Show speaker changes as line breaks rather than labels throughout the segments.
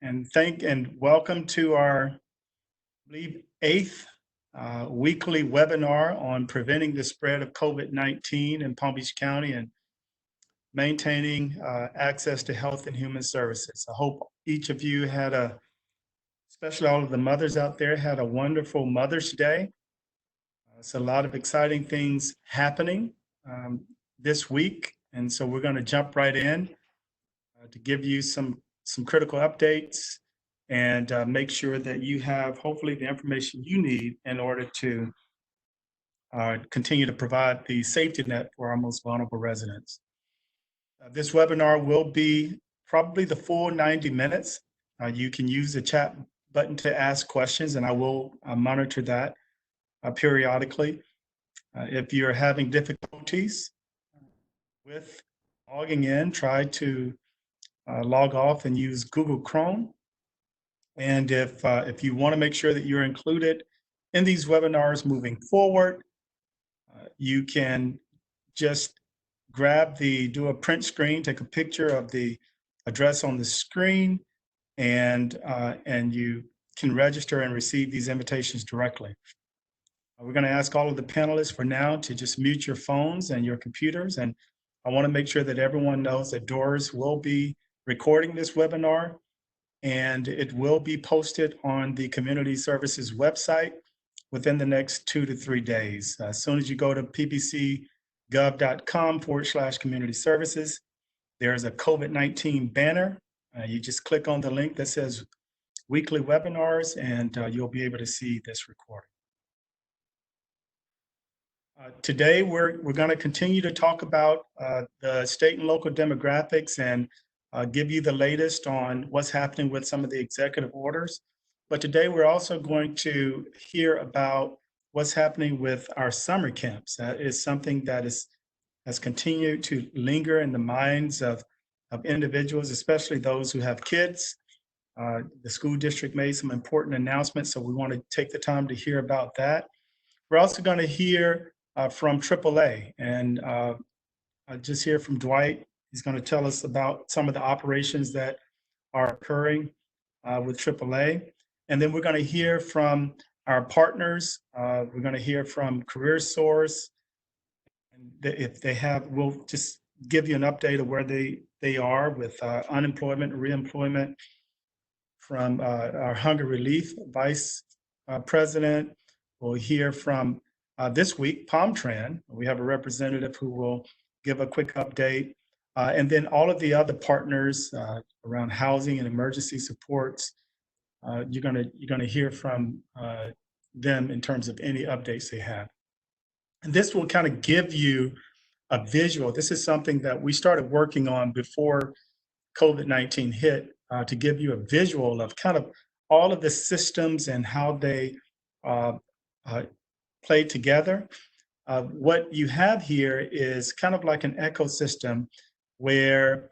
and welcome to our, I believe, eighth weekly webinar on preventing the spread of COVID-19 in Palm Beach County and maintaining access to health and human services. I hope each of you especially all of the mothers out there, had a wonderful Mother's Day. It's a lot of exciting things happening this week, and so we're going to jump right in to give you some critical updates and make sure that you have hopefully the information you need in order to continue to provide the safety net for our most vulnerable residents. This webinar will be probably the full 90 minutes. You can use the chat button to ask questions, and I will monitor that periodically. If you're having difficulties with logging in, try to log off and use Google Chrome. And if you want to make sure that you're included in these webinars moving forward, you can just do a print screen, take a picture of the address on the screen, and you can register and receive these invitations directly. We're going to ask all of the panelists for now to just mute your phones and your computers. And I want to make sure that everyone knows that Doors will be recording this webinar, and it will be posted on the Community Services website within the next 2 to 3 days. As soon as you go to ppcgov.com/community services, there's a COVID-19 banner. You just click on the link that says weekly webinars, and you'll be able to see this recording. Today, we're going to continue to talk about the state and local demographics and give you the latest on what's happening with some of the executive orders. But today, we're also going to hear about what's happening with our summer camps. That is something that has continued to linger in the minds of individuals, especially those who have kids. The school district made some important announcements, so we want to take the time to hear about that. We're also going to hear from AAA, and I just hear from Dwight. He's going to tell us about some of the operations that are occurring with AAA. And then we're going to hear from our partners. We're going to hear from Career Source. And if they have, we'll just give you an update of where they are with unemployment and reemployment. From our Hunger Relief Vice President. We'll hear from this week, PalmTran. We have a representative who will give a quick update. And then all of the other partners around housing and emergency supports, you're gonna hear from them in terms of any updates they have. And this will kind of give you a visual. This is something that we started working on before COVID-19 hit, to give you a visual of kind of all of the systems and how they play together. What you have here is kind of like an ecosystem where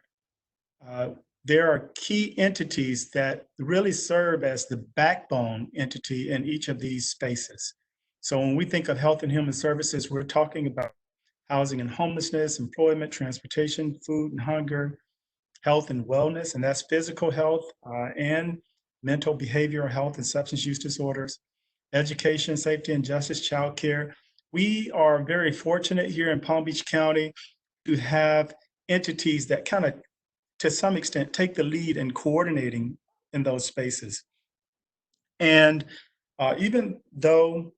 there are key entities that really serve as the backbone entity in each of these spaces. So when we think of health and human services, we're talking about housing and homelessness, employment, transportation, food and hunger, health and wellness, and that's physical health and mental behavioral health and substance use disorders, education, safety and justice, childcare. We are very fortunate here in Palm Beach County to have entities that kind of, to some extent, take the lead in coordinating in those spaces. And even though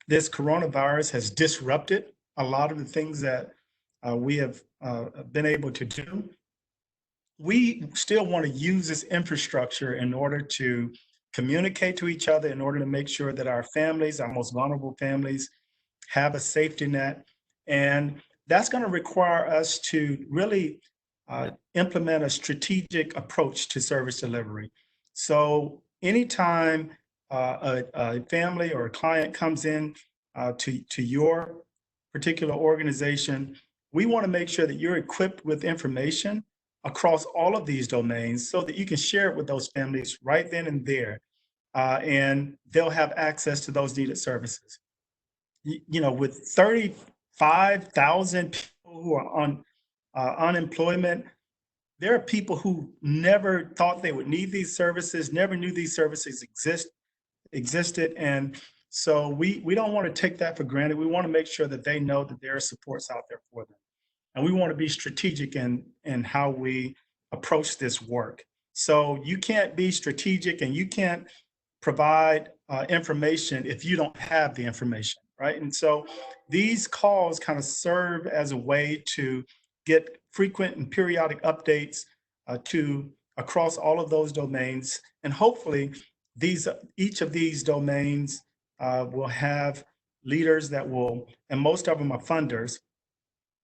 this coronavirus has disrupted a lot of the things that we have been able to do, we still want to use this infrastructure in order to communicate to each other, in order to make sure that our families, our most vulnerable families, have a safety net. And that's going to require us to really implement a strategic approach to service delivery. So anytime a family or a client comes in to your particular organization, we want to make sure that you're equipped with information across all of these domains so that you can share it with those families right then and there, and they'll have access to those needed services. You know, with 35,000 people who are on unemployment, there are people who never thought they would need these services, never knew these services existed. And so we don't want to take that for granted. We want to make sure that they know that there are supports out there for them. And we want to be strategic in how we approach this work. So you can't be strategic and you can't provide information if you don't have the information, right? And so these calls kind of serve as a way to get frequent and periodic updates to across all of those domains. And hopefully each of these domains will have leaders that will, and most of them are funders,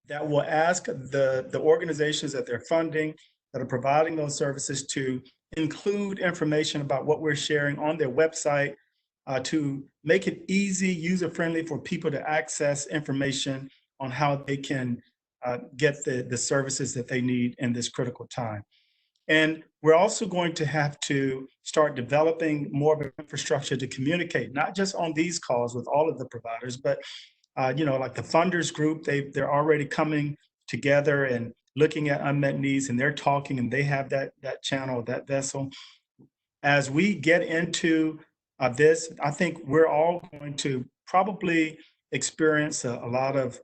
that will ask the organizations that they're funding, that are providing those services, to include information about what we're sharing on their website, to make it easy, user-friendly for people to access information on how they can get the services that they need in this critical time. And we're also going to have to start developing more of an infrastructure to communicate, not just on these calls with all of the providers, but like the funders group, they're already coming together and looking at unmet needs, and they're talking, and they have that channel, that vessel. As we get into this, I think we're all going to probably experience a lot of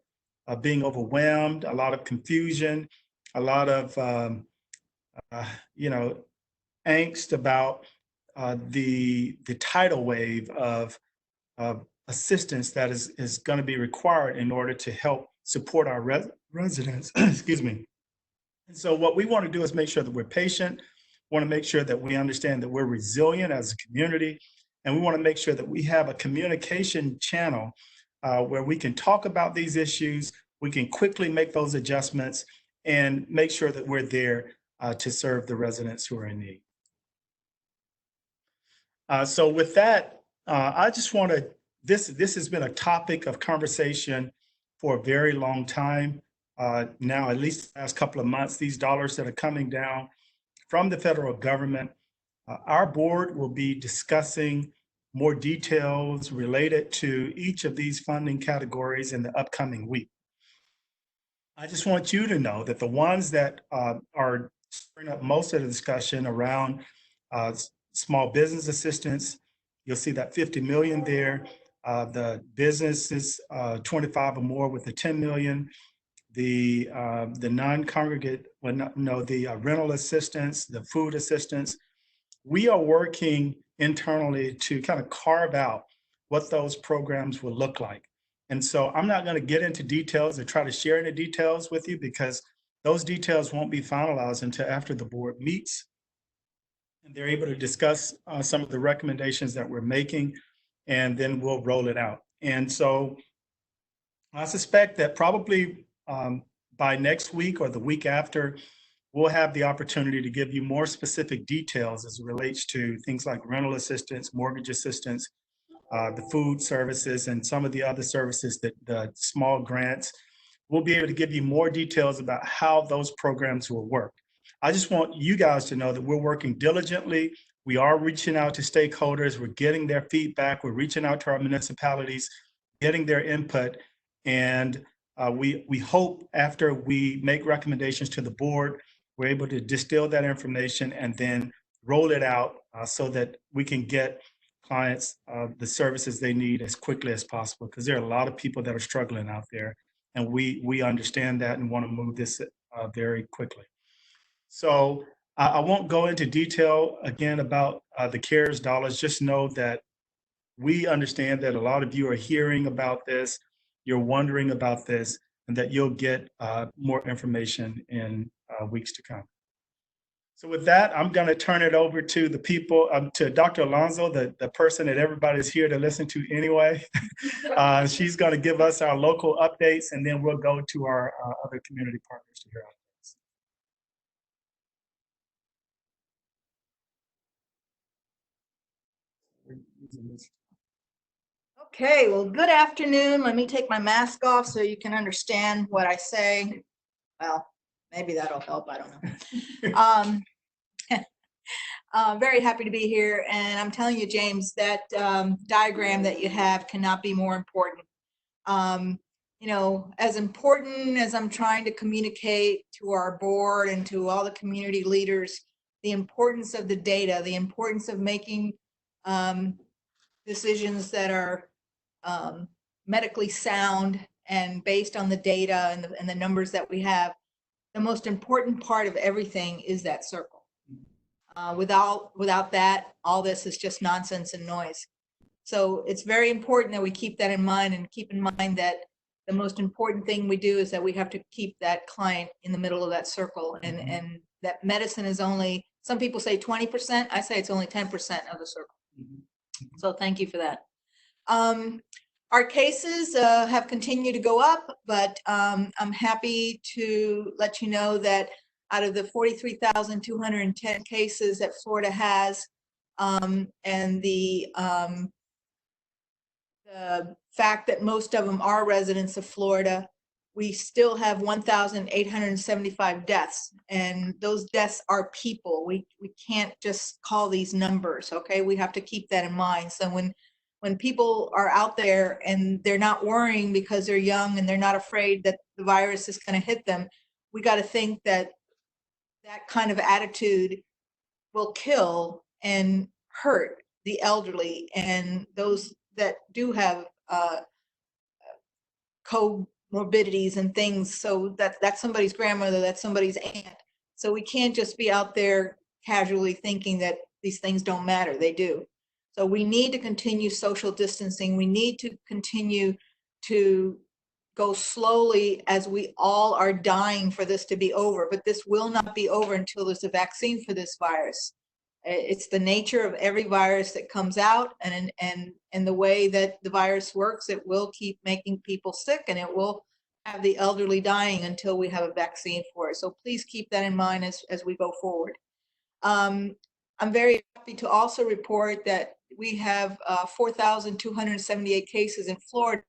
being overwhelmed, a lot of confusion, a lot of angst about the tidal wave of assistance that is going to be required in order to help support our residents. Excuse me. And so what we want to do is make sure that we're patient, want to make sure that we understand that we're resilient as a community, and we want to make sure that we have a communication channel where we can talk about these issues, we can quickly make those adjustments, and make sure that we're there to serve the residents who are in need. So with that, I just want to, this has been a topic of conversation for a very long time. Now, at least the last couple of months, these dollars that are coming down from the federal government, our board will be discussing more details related to each of these funding categories in the upcoming week. I just want you to know that the ones that are stirring up most of the discussion around small business assistance, you'll see that 50 million there. The businesses 25 or more with the 10 million. The non-congregate, the rental assistance, the food assistance. We are working internally to kind of carve out what those programs will look like. And so I'm not going to get into details and try to share any details with you, because those details won't be finalized until after the board meets and they're able to discuss some of the recommendations that we're making, and then we'll roll it out. And so I suspect that probably by next week or the week after, we'll have the opportunity to give you more specific details as it relates to things like rental assistance, mortgage assistance, the food services, and some of the other services, that the small grants. We'll be able to give you more details about how those programs will work. I just want you guys to know that we're working diligently. We are reaching out to stakeholders. We're getting their feedback. We're reaching out to our municipalities, getting their input. And we hope after we make recommendations to the board, we're able to distill that information and then roll it out so that we can get clients the services they need as quickly as possible, because there are a lot of people that are struggling out there, and we understand that and want to move this very quickly. So I won't go into detail again about the CARES dollars. Just know that we understand that a lot of you are hearing about this, you're wondering about this, and that you'll get more information in weeks to come. So with that, I'm going to turn it over to the people, to Dr. Alonso, the person that everybody's here to listen to anyway. She's going to give us our local updates, and then we'll go to our other community partners to hear updates.
Okay, well, good afternoon. Let me take my mask off so you can understand what I say. Well, maybe that'll help. I don't know. Very happy to be here. And I'm telling you, James, that diagram that you have cannot be more important. as important as I'm trying to communicate to our board and to all the community leaders, the importance of the data, the importance of making decisions that are medically sound and based on the data and the numbers that we have, the most important part of everything is that circle. Without that, all this is just nonsense and noise. So it's very important that we keep that in mind, and keep in mind that the most important thing we do is that we have to keep that client in the middle of that circle, and that medicine is only, some people say 20%, I say it's only 10% of the circle. So thank you for that. Our cases have continued to go up, but I'm happy to let you know that out of the 43,210 cases that Florida has, and the fact that most of them are residents of Florida, we still have 1,875 deaths, and those deaths are people. We can't just call these numbers, okay? We have to keep that in mind. So when people are out there and they're not worrying because they're young and they're not afraid that the virus is going to hit them, we got to think that that kind of attitude will kill and hurt the elderly and those that do have comorbidities and things. So that's somebody's grandmother, that's somebody's aunt. So we can't just be out there casually thinking that these things don't matter. They do. So we need to continue social distancing. We need to continue to go slowly as we all are dying for this to be over. But this will not be over until there's a vaccine for this virus. It's the nature of every virus that comes out, and the way that the virus works, it will keep making people sick, and it will have the elderly dying until we have a vaccine for it. So please keep that in mind as we go forward. I'm very happy to also report that we have 4,278 cases in Florida,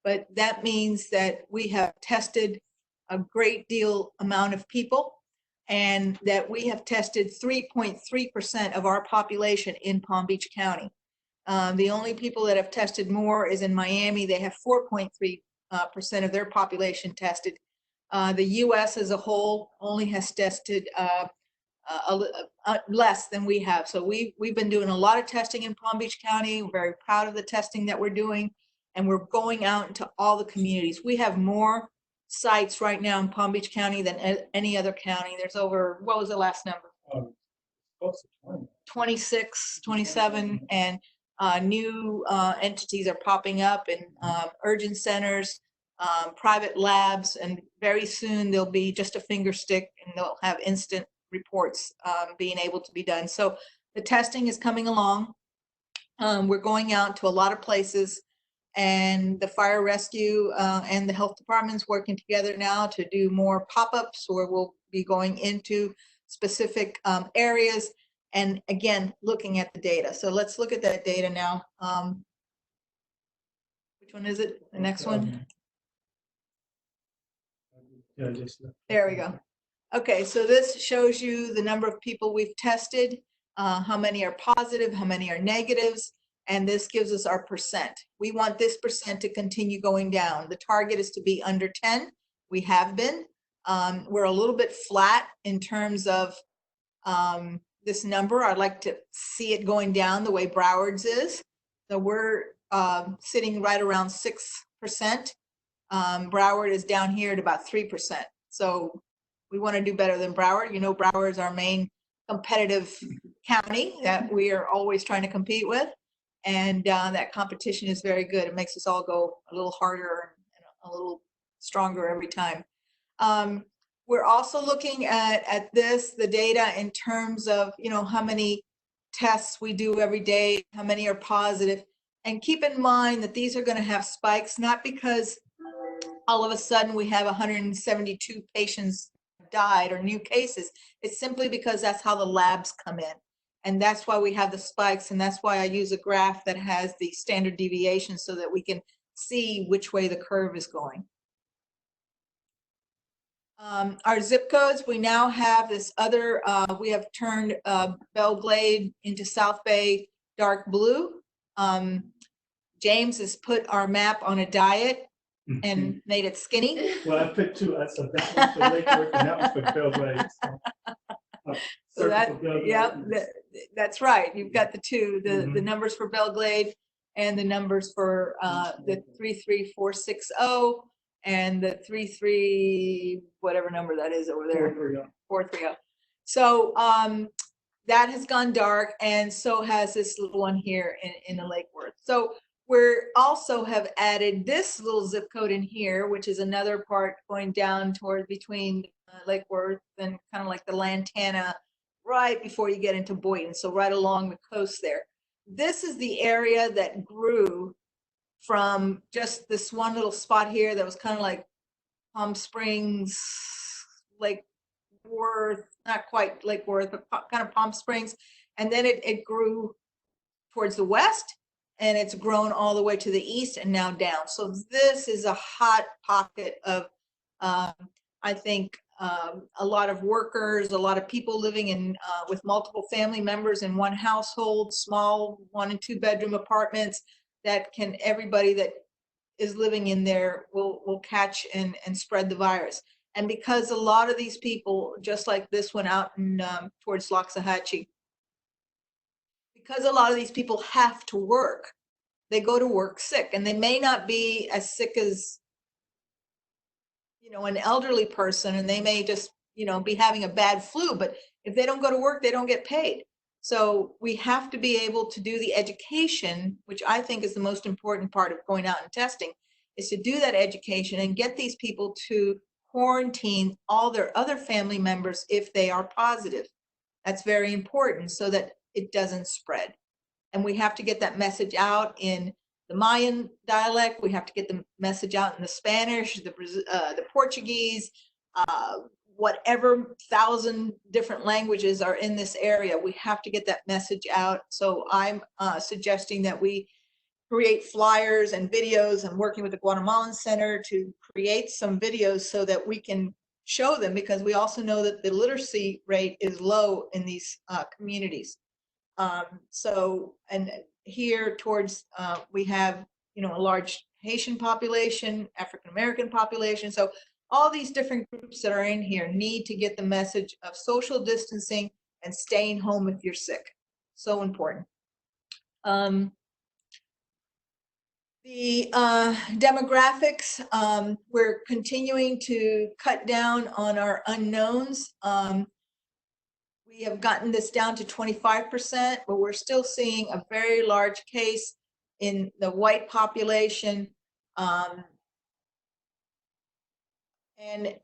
but that means that we have tested a great deal amount of people, and that we have tested 3.3% of our population in Palm Beach County. The only people that have tested more is in Miami. They have 4.3% of their population tested. The U.S. as a whole only has tested less than we have. So we've been doing a lot of testing in Palm Beach County. We're very proud of the testing that we're doing, and we're going out into all the communities. We have more sites right now in Palm Beach County than any other county. There's over, what was the last number? 26, 27, and new entities are popping up in urgent centers, private labs, and very soon there'll be just a finger stick and they'll have instant reports being able to be done. So the testing is coming along. We're going out to a lot of places, and the fire rescue and the health department's working together now to do more pop-ups, or we'll be going into specific areas and again looking at the data. So let's look at that data now. Which one is it? The next one? There we go. Okay, so this shows you the number of people we've tested, how many are positive, how many are negatives, and this gives us our percent. We want this percent to continue going down. The target is to be under 10. We have been. We're a little bit flat in terms of this number. I'd like to see it going down the way Broward's is. So we're sitting right around 6%. Broward is down here at about 3%. So we want to do better than Broward. You know, Broward is our main competitive county that we are always trying to compete with. And that competition is very good. It makes us all go a little harder and a little stronger every time. We're also looking at the data in terms of, you know, how many tests we do every day, how many are positive. And keep in mind that these are going to have spikes, not because all of a sudden we have 172 patients died or new cases. It's simply because that's how the labs come in. And that's why we have the spikes. And that's why I use a graph that has the standard deviation so that we can see which way the curve is going. Our zip codes, we now have this other, we have turned Belle Glade into South Bay dark blue. James has put our map on a diet. and made it skinny.
Well, I picked two. I said that one's for Lake Worth and that one's for Belgrade.
So that, yeah, that's right. You've got the two, the numbers for Belgrade and the numbers for the 33460 and the 33, whatever number that is over there. 430. So that has gone dark, and so has this little one here in the Lake Worth. So we're also have added this little zip code in here, which is another part going down toward between Lake Worth and kind of like the Lantana, right before you get into Boynton. So right along the coast there. This is the area that grew from just this one little spot here that was kind of like Palm Springs, Lake Worth, not quite Lake Worth, but kind of Palm Springs. And then it grew towards the west, and it's grown all the way to the east and now down. So this is a hot pocket of, I think, a lot of workers, a lot of people living in with multiple family members in one household, small 1 and 2 bedroom apartments that can, everybody that is living in there will catch and spread the virus. And because a lot of these people, just like this one out in towards Loxahatchee, because a lot of these people have to work, they go to work sick, and they may not be as sick as, you know, an elderly person, and they may just, you know, be having a bad flu, but if they don't go to work, they don't get paid. So we have to be able to do the education, which I think is the most important part of going out and testing, is to do that education and get these people to quarantine all their other family members if they are positive. That's very important so that it doesn't spread. And we have to get that message out in the Mayan dialect. We have to get the message out in the Spanish, the Portuguese, whatever 1,000 different languages are in this area. We have to get that message out. So I'm suggesting that we create flyers and videos. I'm working with the Guatemalan Center to create some videos so that we can show them, because we also know that the literacy rate is low in these communities. So, and here towards, we have, you know, a large Haitian population, African-American population. So all these different groups that are in here need to get the message of social distancing and staying home if you're sick. So important. The demographics, we're continuing to cut down on our unknowns. We have gotten this down to 25%, but we're still seeing a very large case in the white population and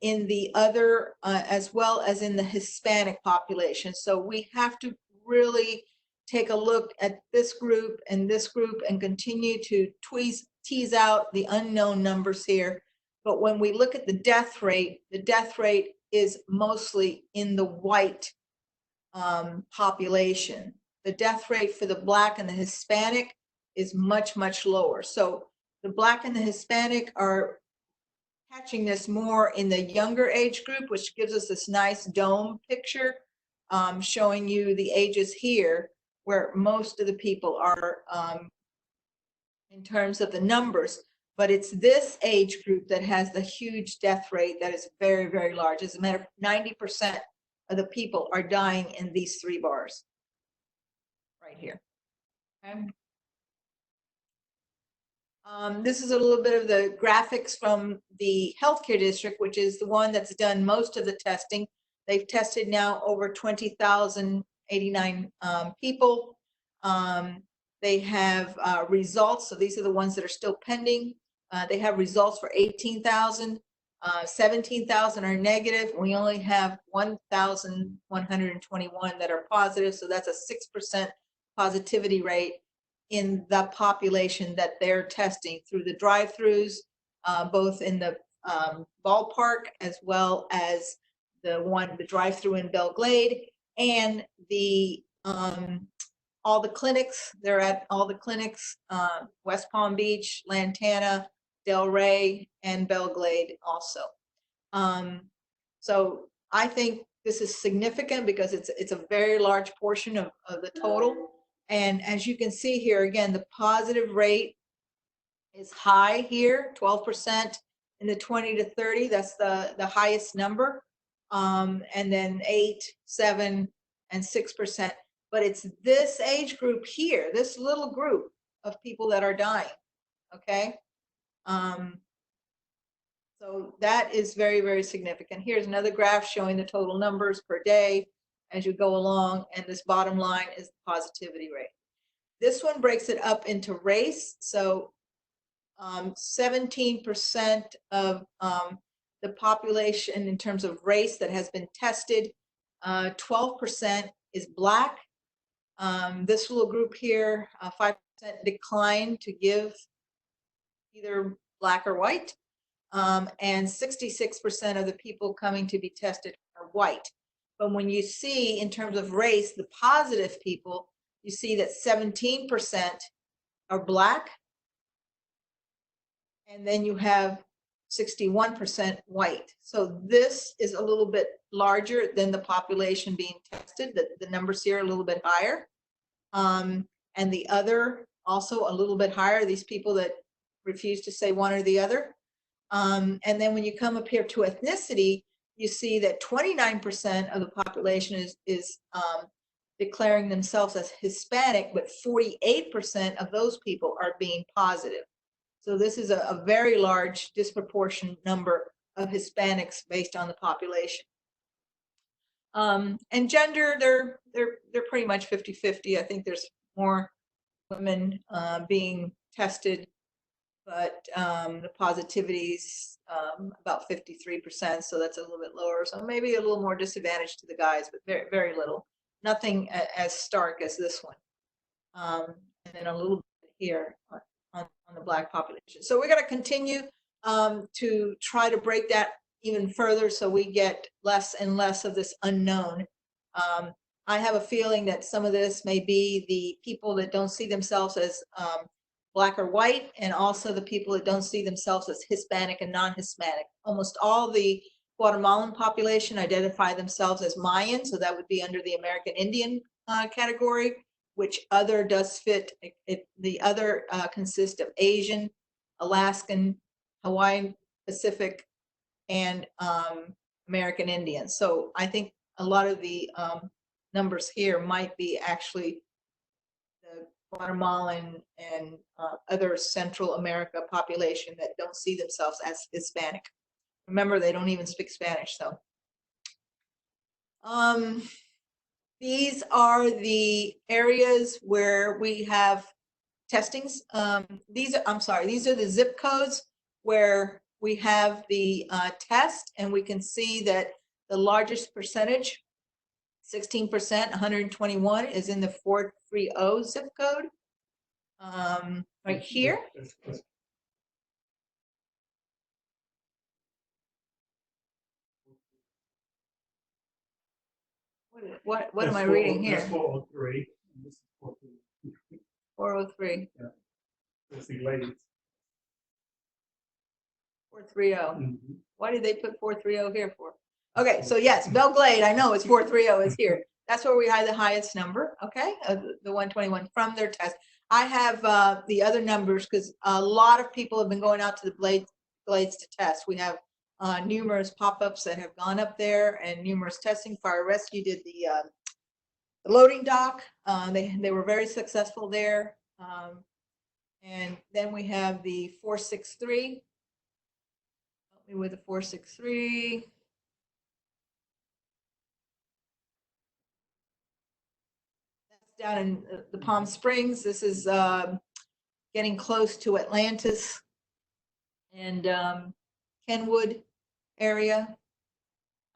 in the other, as well as in the Hispanic population. So we have to really take a look at this group and continue to tease out the unknown numbers here. But when we look at the death rate is mostly in the white population. The death rate for the Black and the Hispanic is much, much lower. So the Black and the Hispanic are catching this more in the younger age group, which gives us this nice dome picture showing you the ages here, where most of the people are in terms of the numbers. But it's this age group that has the huge death rate that is very, very large. As a matter of 90% of the people are dying in these 3 bars right here. Okay. This is a little bit of the graphics from the healthcare district, which is the one that's done most of the testing. They've tested now over 20,089 people. They have results. So these are the ones that are still pending. They have results for 18,000. 17,000 are negative. We only have 1,121 that are positive. So that's a 6% positivity rate in the population that they're testing through the drive-throughs, both in the ballpark as well as the drive-through in Belglade, and the all the clinics. They're at all the clinics, West Palm Beach, Lantana, Delray, and Belglade also. So I think this is significant because it's a very large portion of the total. And as you can see here, again, the positive rate is high here, 12% in the 20 to 30. That's the highest number. And then 8, 7, and 6%. But it's this age group here, this little group of people that are dying. Okay. So that is very, very significant. Here's another graph showing the total numbers per day as you go along, and this bottom line is the positivity rate. This one breaks it up into race. So 17% of the population in terms of race that has been tested, 12% is Black. This little group here, 5% declined to give either Black or white. And 66% of the people coming to be tested are white. But when you see in terms of race, the positive people, you see that 17% are Black. And then you have 61% white. So this is a little bit larger than the population being tested. The numbers here are a little bit higher. And the other also a little bit higher, these people that refuse to say one or the other. And then when you come up here to ethnicity, you see that 29% of the population is declaring themselves as Hispanic, but 48% of those people are being positive. So this is a very large disproportionate number of Hispanics based on the population. And gender, they're pretty much 50-50. I think there's more women being tested, but the positivity's about 53%, so that's a little bit lower. So maybe a little more disadvantage to the guys, but very, very little. Nothing as stark as this one. And then a little bit here on the Black population. So we're going to continue to try to break that even further so we get less and less of this unknown. I have a feeling that some of this may be the people that don't see themselves as Black or white, and also the people that don't see themselves as Hispanic and non-Hispanic. Almost all the Guatemalan population identify themselves as Mayan, so that would be under the American Indian category, which other does fit. The other consists of Asian, Alaskan, Hawaiian, Pacific, and American Indian. So I think a lot of the numbers here might be actually the Guatemalan and other Central America population that don't see themselves as Hispanic. Remember, they don't even speak Spanish, so. These are the areas where we have testings. These are the zip codes where we have the test, and we can see that the largest percentage, 16%, 121, is in the 430 zip code. Right here. What am I reading here?
That's 403.
403.
Yeah. That's the ladies.
430. Mm-hmm. Why did they put 430 here for? Okay, so yes, Belglade, I know it's 430 is here. That's where we had the highest number, okay, the 121 from their test. I have the other numbers because a lot of people have been going out to the Glades to test. We have numerous pop-ups that have gone up there and numerous testing. Fire Rescue did the loading dock. They were very successful there. And then we have the 463. Help me with the 463. That's down in the Palm Springs. This is getting close to Atlantis and Kenwood area.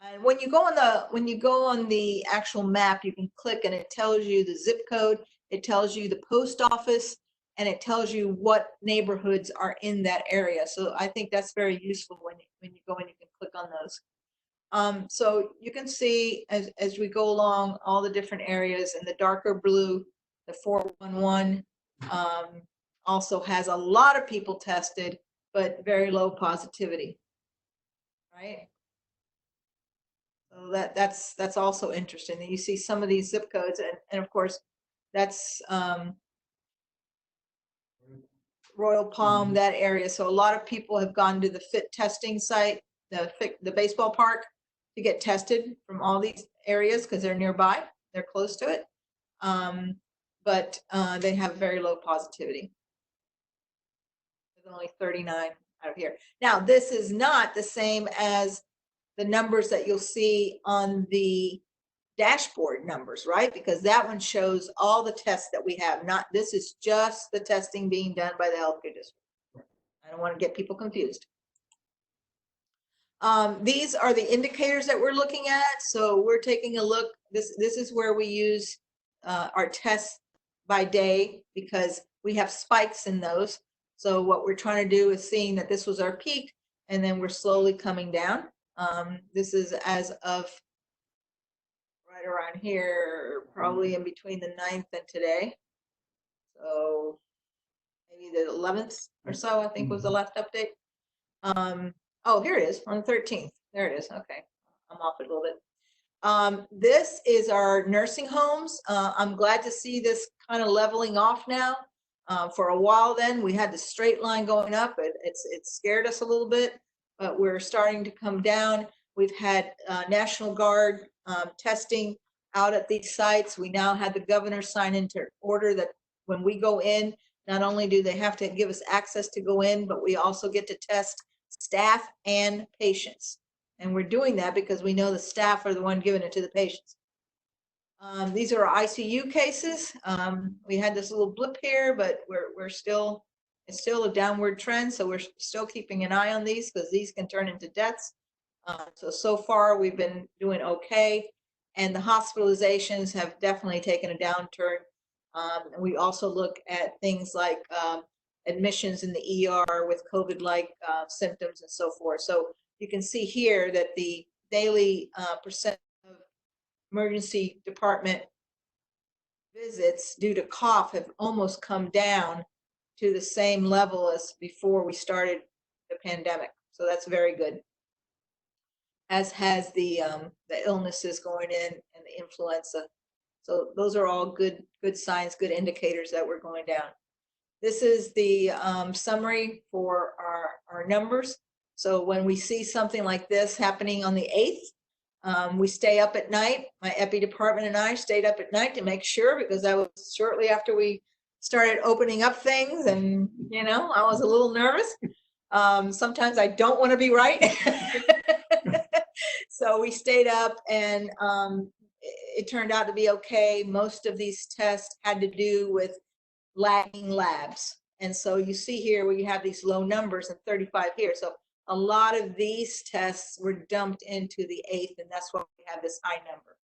And when you go on the actual map, you can click and it tells you the zip code, it tells you the post office, and it tells you what neighborhoods are in that area. So I think that's very useful when you go and you can click on those. So you can see as we go along all the different areas, and the darker blue, the 411 also has a lot of people tested, but very low positivity, right? So that's also interesting that you see some of these zip codes, and of course that's Royal Palm, that area. So a lot of people have gone to the FIT testing site, the baseball park, to get tested from all these areas because they're nearby, they're close to it. But they have very low positivity. There's only 39 out of here. Now, this is not the same as the numbers that you'll see on the dashboard numbers, right? Because that one shows all the tests that we have. This is just the testing being done by the healthcare district. I don't want to get people confused. These are the indicators that we're looking at. So we're taking a look. This is where we use our tests by day because we have spikes in those. So what we're trying to do is seeing that this was our peak and then we're slowly coming down. This is as of right around here, probably in between the 9th and today. So maybe the 11th or so, I think was the last update. Oh, here it is on the 13th. There it is. Okay. I'm off it a little bit. This is our nursing homes. I'm glad to see this kind of leveling off now. For a while then, we had the straight line going up. It scared us a little bit, but we're starting to come down. We've had National Guard testing out at these sites. We now had the governor sign into order that when we go in, not only do they have to give us access to go in, but we also get to test staff and patients. And we're doing that because we know the staff are the one giving it to the patients. These are our ICU cases. We had this little blip here, but it's still a downward trend. So we're still keeping an eye on these because these can turn into deaths. So far we've been doing okay. And the hospitalizations have definitely taken a downturn. And we also look at things like admissions in the ER with COVID-like symptoms and so forth. So you can see here that the daily percent of emergency department visits due to cough have almost come down to the same level as before we started the pandemic. So that's very good. As has the illnesses going in and the influenza. So those are all good signs, good indicators that we're going down. This is the summary for our numbers. So when we see something like this happening on the 8th, we stay up at night. My epi department and I stayed up at night to make sure, because that was shortly after we started opening up things, and I was a little nervous. Sometimes I don't want to be right. So we stayed up, and it turned out to be okay. Most of these tests had to do with lagging labs. And so you see here we have these low numbers and 35 here. So a lot of these tests were dumped into the 8th, and that's why we have this high number.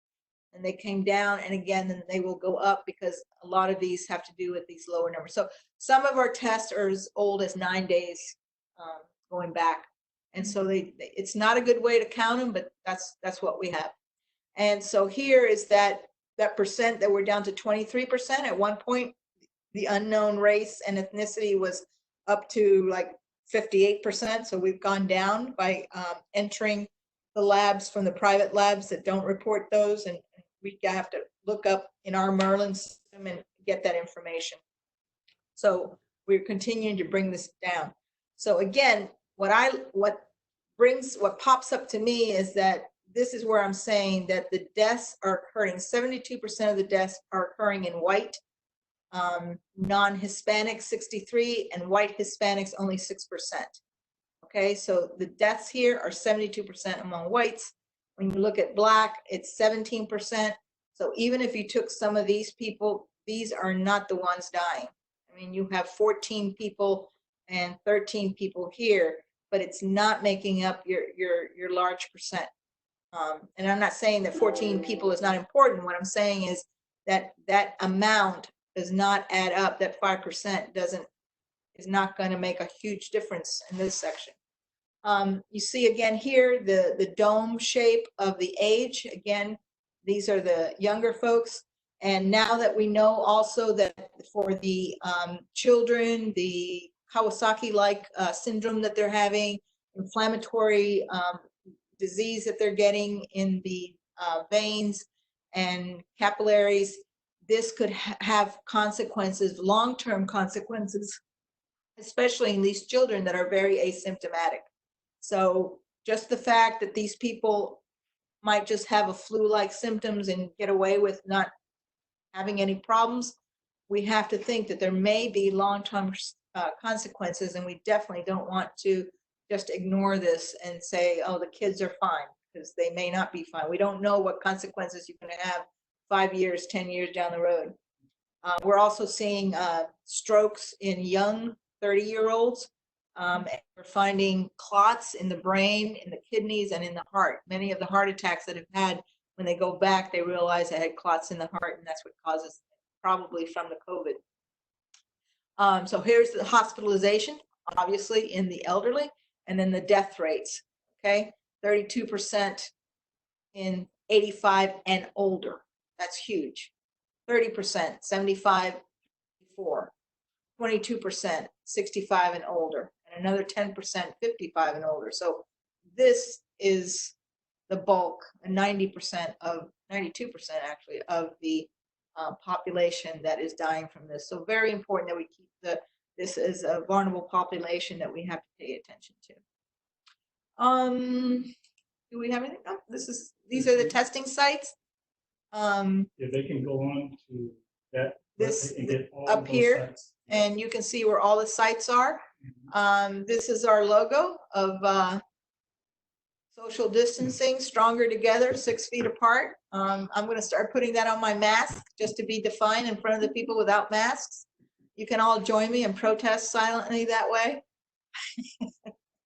And they came down, and again, then they will go up because a lot of these have to do with these lower numbers. So some of our tests are as old as 9 days going back. And so it's not a good way to count them, but that's what we have. And so here is that percent that we're down to 23%. At one point, the unknown race and ethnicity was up to like 58%. So we've gone down by entering the labs from the private labs that don't report those. And we have to look up in our Merlin system and get that information. So we're continuing to bring this down. So again, what pops up to me is that this is where I'm saying that the deaths are occurring. 72% of the deaths are occurring in white, non-Hispanic 63, and white Hispanics only 6%. Okay, so the deaths here are 72% among whites. When you look at black, it's 17%. So even if you took some of these people, these are not the ones dying. I mean, you have 14 people and 13 people here, but it's not making up your large percent. And I'm not saying that 14 people is not important. What I'm saying is that that amount does not add up. That 5% is not going to make a huge difference in this section. You see again here the dome shape of the age. Again, these are the younger folks. And now that we know also that for the children, the Kawasaki-like syndrome that they're having, inflammatory disease that they're getting in the veins and capillaries, this could have consequences, long-term consequences especially in these children that are very asymptomatic. So just the fact that these people might just have a flu-like symptoms and get away with not having any problems, we have to think that there may be long-term consequences, and we definitely don't want to just ignore this and say, oh, the kids are fine, because they may not be fine. We don't know what consequences you're going to have 5 years, 10 years down the road. We're also seeing strokes in young 30-year-olds. We're finding clots in the brain, in the kidneys, and in the heart. Many of the heart attacks that have had, when they go back, they realize they had clots in the heart, and that's what causes, probably from the COVID. So here's the hospitalization, obviously in the elderly, and then the death rates. Okay, 32% in 85 and older. That's huge. 30%, 75 before. 22%, 65 and older, and another 10%, 55 and older. So this is the bulk, and 90% of, 92% actually, of the population that is dying from this. So very important that we keep this is a vulnerable population that we have to pay attention to. Do we have anything? No, these are the testing sites.
Yeah, they can go on to that.
This
and get all
up
those
here,
sites.
and you can see where all the sites are. This is our logo of social distancing, stronger together, 6 feet apart. I'm going to start putting that on my mask just to be defined in front of the people without masks. You can all join me and protest silently that way.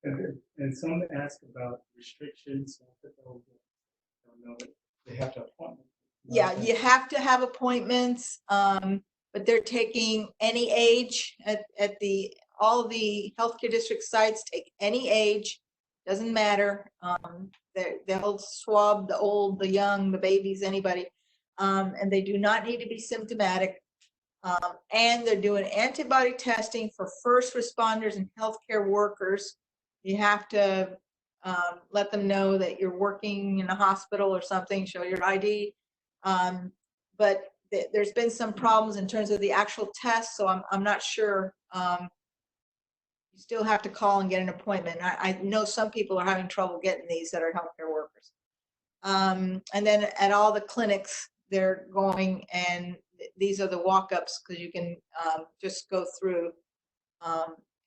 And some ask about restrictions. They have to appointment.
Yeah, you have to have appointments, but they're taking any age at all the healthcare district sites. Take any age, doesn't matter. They'll swab the old, the young, the babies, anybody, and they do not need to be symptomatic. And they're doing antibody testing for first responders and healthcare workers. You have to let them know that you're working in a hospital or something, show your ID. But there's been some problems in terms of the actual test, so I'm not sure. You still have to call and get an appointment. I know some people are having trouble getting these that are healthcare workers. And then at all the clinics, they're going, and these are the walk-ups, because you can just go through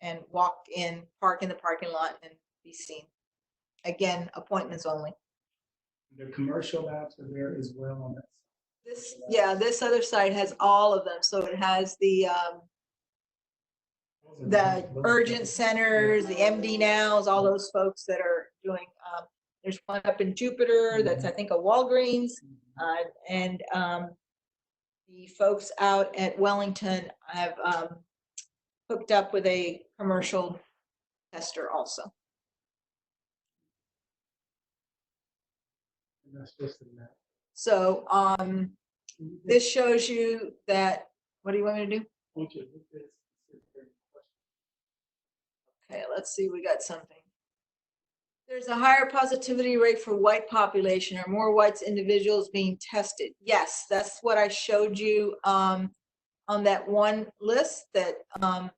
and walk in, park in the parking lot, and be seen. Again, appointments only.
The commercial labs are there as well on that.
This other site has all of them. So it has the urgent centers, the MD Nows, all those folks that are doing. There's one up in Jupiter that's, I think, a Walgreens, and the folks out at Wellington have hooked up with a commercial tester also.
And that's just a map.
So this shows you that. What do you want me to do?
Okay,
Okay, let's see. We got something. There's a higher positivity rate for white population. Are more whites individuals being tested? Yes, that's what I showed you on that one list, that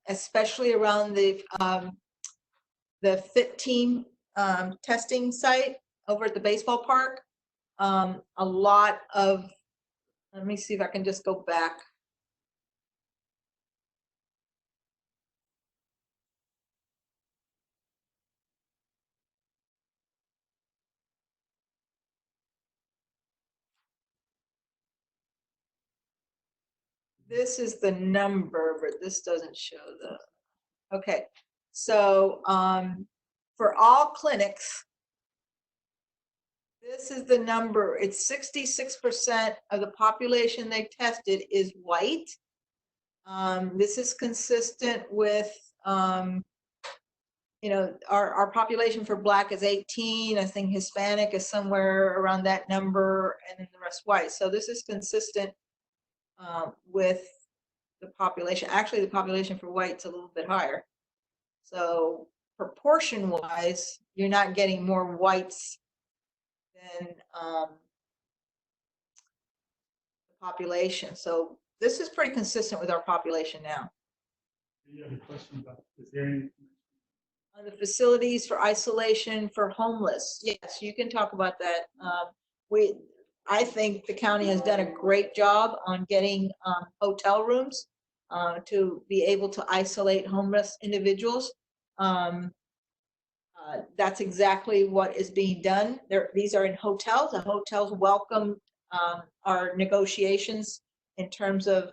especially around the Fit Team testing site over at the baseball park. A lot of, let me see if I can just go back. This is the number, but this doesn't show the, okay. So for all clinics, this is the number. It's 66% of the population they tested is white. This is consistent with, you know, our population for Black is 18. I think Hispanic is somewhere around that number, and then the rest white. So this is consistent with the population. Actually, the population for white's a little bit higher. So proportion wise, you're not getting more whites than the population. So this is pretty consistent with our population now.
You have a question about, is there any?
The facilities for isolation for homeless. Yes, you can talk about that. I think the county has done a great job on getting hotel rooms to be able to isolate homeless individuals. That's exactly what is being done. These are in hotels. The hotels welcome our negotiations in terms of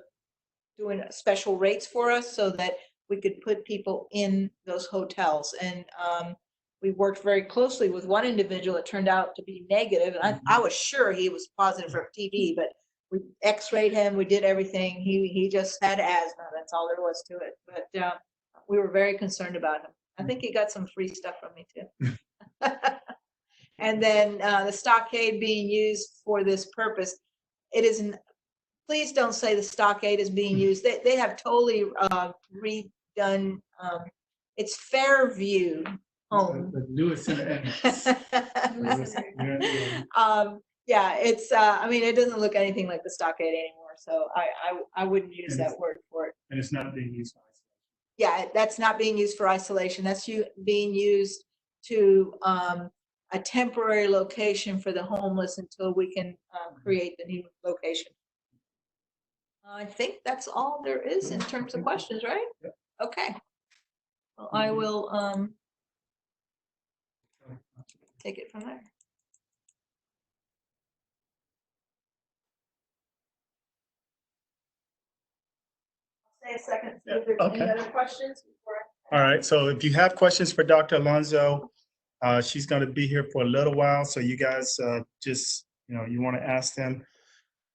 doing special rates for us so that we could put people in those hotels. And we worked very closely with one individual that turned out to be negative. And I was sure he was positive for TB, but we x-rayed him. We did everything. He just had asthma. That's all there was to it. But we were very concerned about him. I think he got some free stuff from me too. And then the stockade being used for this purpose. It isn't. Please don't say the stockade is being used. They have totally redone. It's Fairview Home.
The newest in the
Yeah, it's. I mean, it doesn't look anything like the stockade anymore. So I wouldn't use that word for it.
And it's not being used for isolation.
Yeah, that's not being used for isolation. That's being used to a temporary location for the homeless until we can create the new location. I think that's all there is in terms of questions, right?
Yep.
Okay. Well, I will take it from there. I'll say a second. See if there's any other questions before
All right. So if you have questions for Dr. Alonso, she's going to be here for a little while. So you guys just, you want to ask them.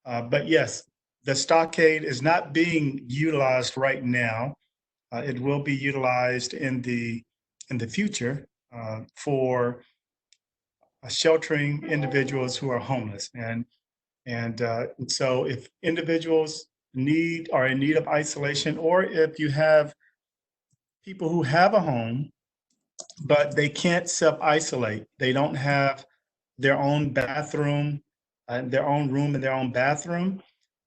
But yes, the stockade is not being utilized right now. It will be utilized in the future for sheltering individuals who are homeless. And so if individuals are in need of isolation, or if you have people who have a home, but they can't self-isolate, they don't have their own bathroom, their own room and their own bathroom,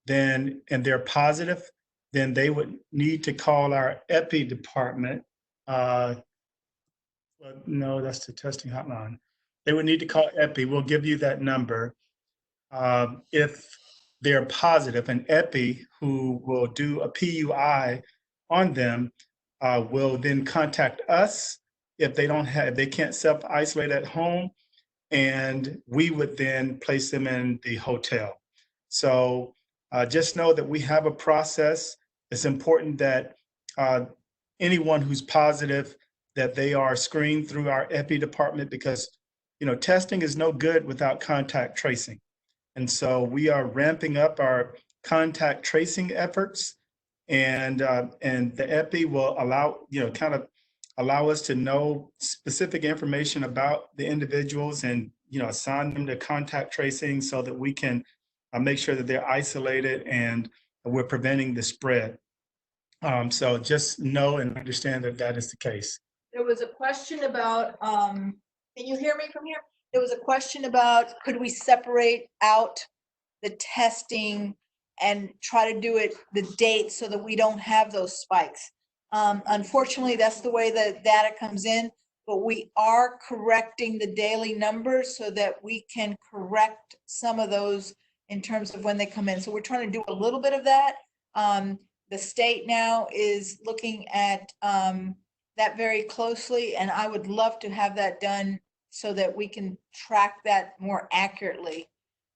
and they're positive, then they would need to call our EPI department. No, that's the testing hotline. They would need to call EPI. We'll give you that number. If they're positive, an EPI who will do a PUI on them will then contact us if they can't self-isolate at home, and we would then place them in the hotel. So just know that we have a process. It's important that anyone who's positive, that they are screened through our EPI department, because testing is no good without contact tracing. And so we are ramping up our contact tracing efforts, and the EPI will allow us to know specific information about the individuals and assign them to contact tracing so that we can make sure that they're isolated and we're preventing the spread. So just know and understand that that is the case.
There was a question about, can you hear me from here? There was a question about, could we separate out the testing and try to do it the date so that we don't have those spikes? Unfortunately, that's the way the data comes in, but we are correcting the daily numbers so that we can correct some of those in terms of when they come in. So we're trying to do a little bit of that. The state now is looking at that very closely, and I would love to have that done so that we can track that more accurately.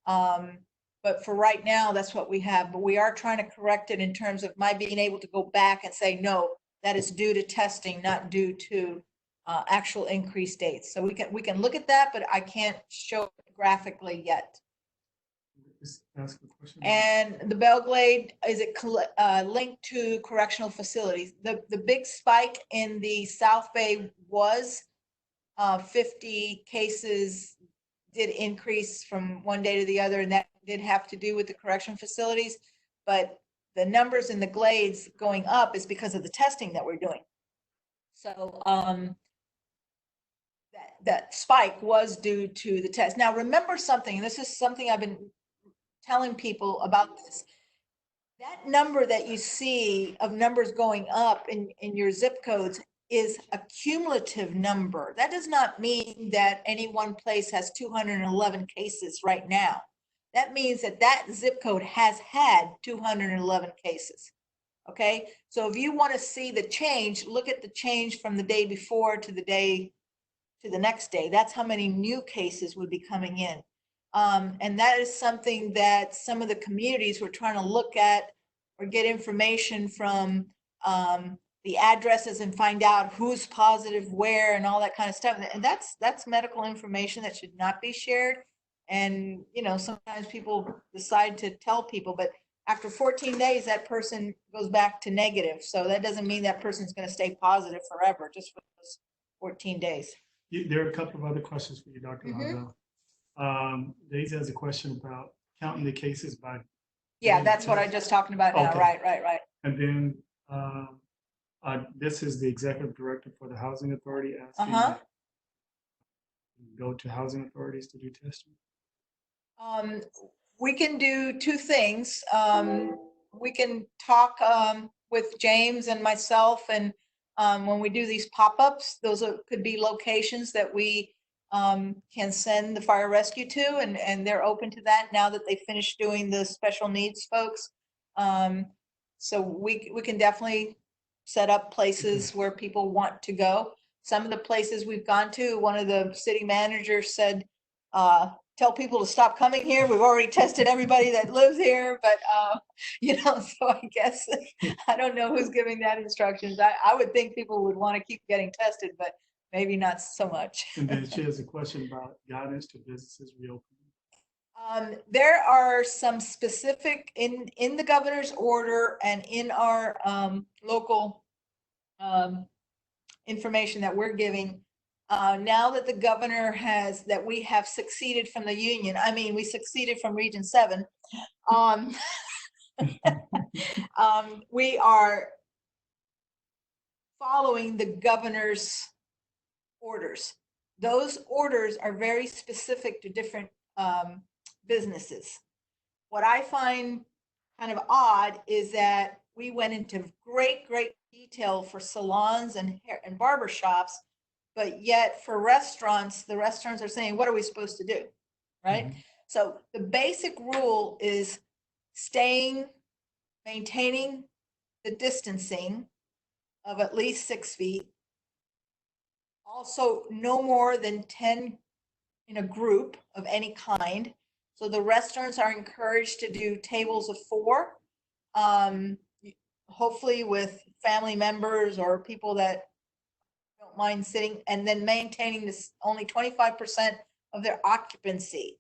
But for right now, that's what we have. But we are trying to correct it in terms of my being able to go back and say, no, that is due to testing, not due to actual increased dates. So we can look at that, but I can't show it graphically yet.
Ask a question.
And the Belglade, is it linked to correctional facilities? The big spike in the South Bay was 50 cases did increase from one day to the other, and that did have to do with the correction facilities. But the numbers in the Glades going up is because of the testing that we're doing. So that spike was due to the test. Now remember something, and this is something I've been telling people about this. That number that you see of numbers going up in your zip codes is a cumulative number. That does not mean that any one place has 211 cases right now. That means that that zip code has had 211 cases. Okay, so if you want to see the change, look at the change from the day before to the day to the next day. That's how many new cases would be coming in. And that is something that some of the communities were trying to look at or get information from the addresses and find out who's positive where and all that kind of stuff. And that's medical information that should not be shared. And, you know, sometimes people decide to tell people, but after 14 days, that person goes back to negative. So that doesn't mean that person's going to stay positive forever, just for those 14 days.
There are a couple of other questions for you, Dr. Lazo. Daisy has a question about counting the cases by.
Yeah, that's what I'm just talking about now.
Okay.
Right.
And then this is the executive director for the housing authority asking that you go to housing authorities to do testing.
We can do two things. We can talk with James and myself, and when we do these pop-ups, those could be locations that we can send the fire rescue to, and they're open to that now that they finished doing the special needs folks. So we can definitely set up places where people want to go. Some of the places we've gone to, one of the city managers said, tell people to stop coming here. We've already tested everybody that lives here, but you know, so I guess I don't know who's giving that instructions. I would think people would want to keep getting tested, but maybe not so much.
And then she has a question about guidance to businesses reopening.
There are some specific in the governor's order and in our local information that we're giving. Now that the governor has, that we have succeeded from the union, I mean, we succeeded from Region 7. We are following the governor's orders. Those orders are very specific to different businesses. What I find kind of odd is that we went into great detail for salons and hair and barber shops, but yet for restaurants, the restaurants are saying, what are we supposed to do? Right? So the basic rule is maintaining the distancing of at least 6 feet. Also, no more than 10 in a group of any kind. So the restaurants are encouraged to do tables of 4, hopefully with family members or people that don't mind sitting, and then maintaining this only 25% of their occupancy.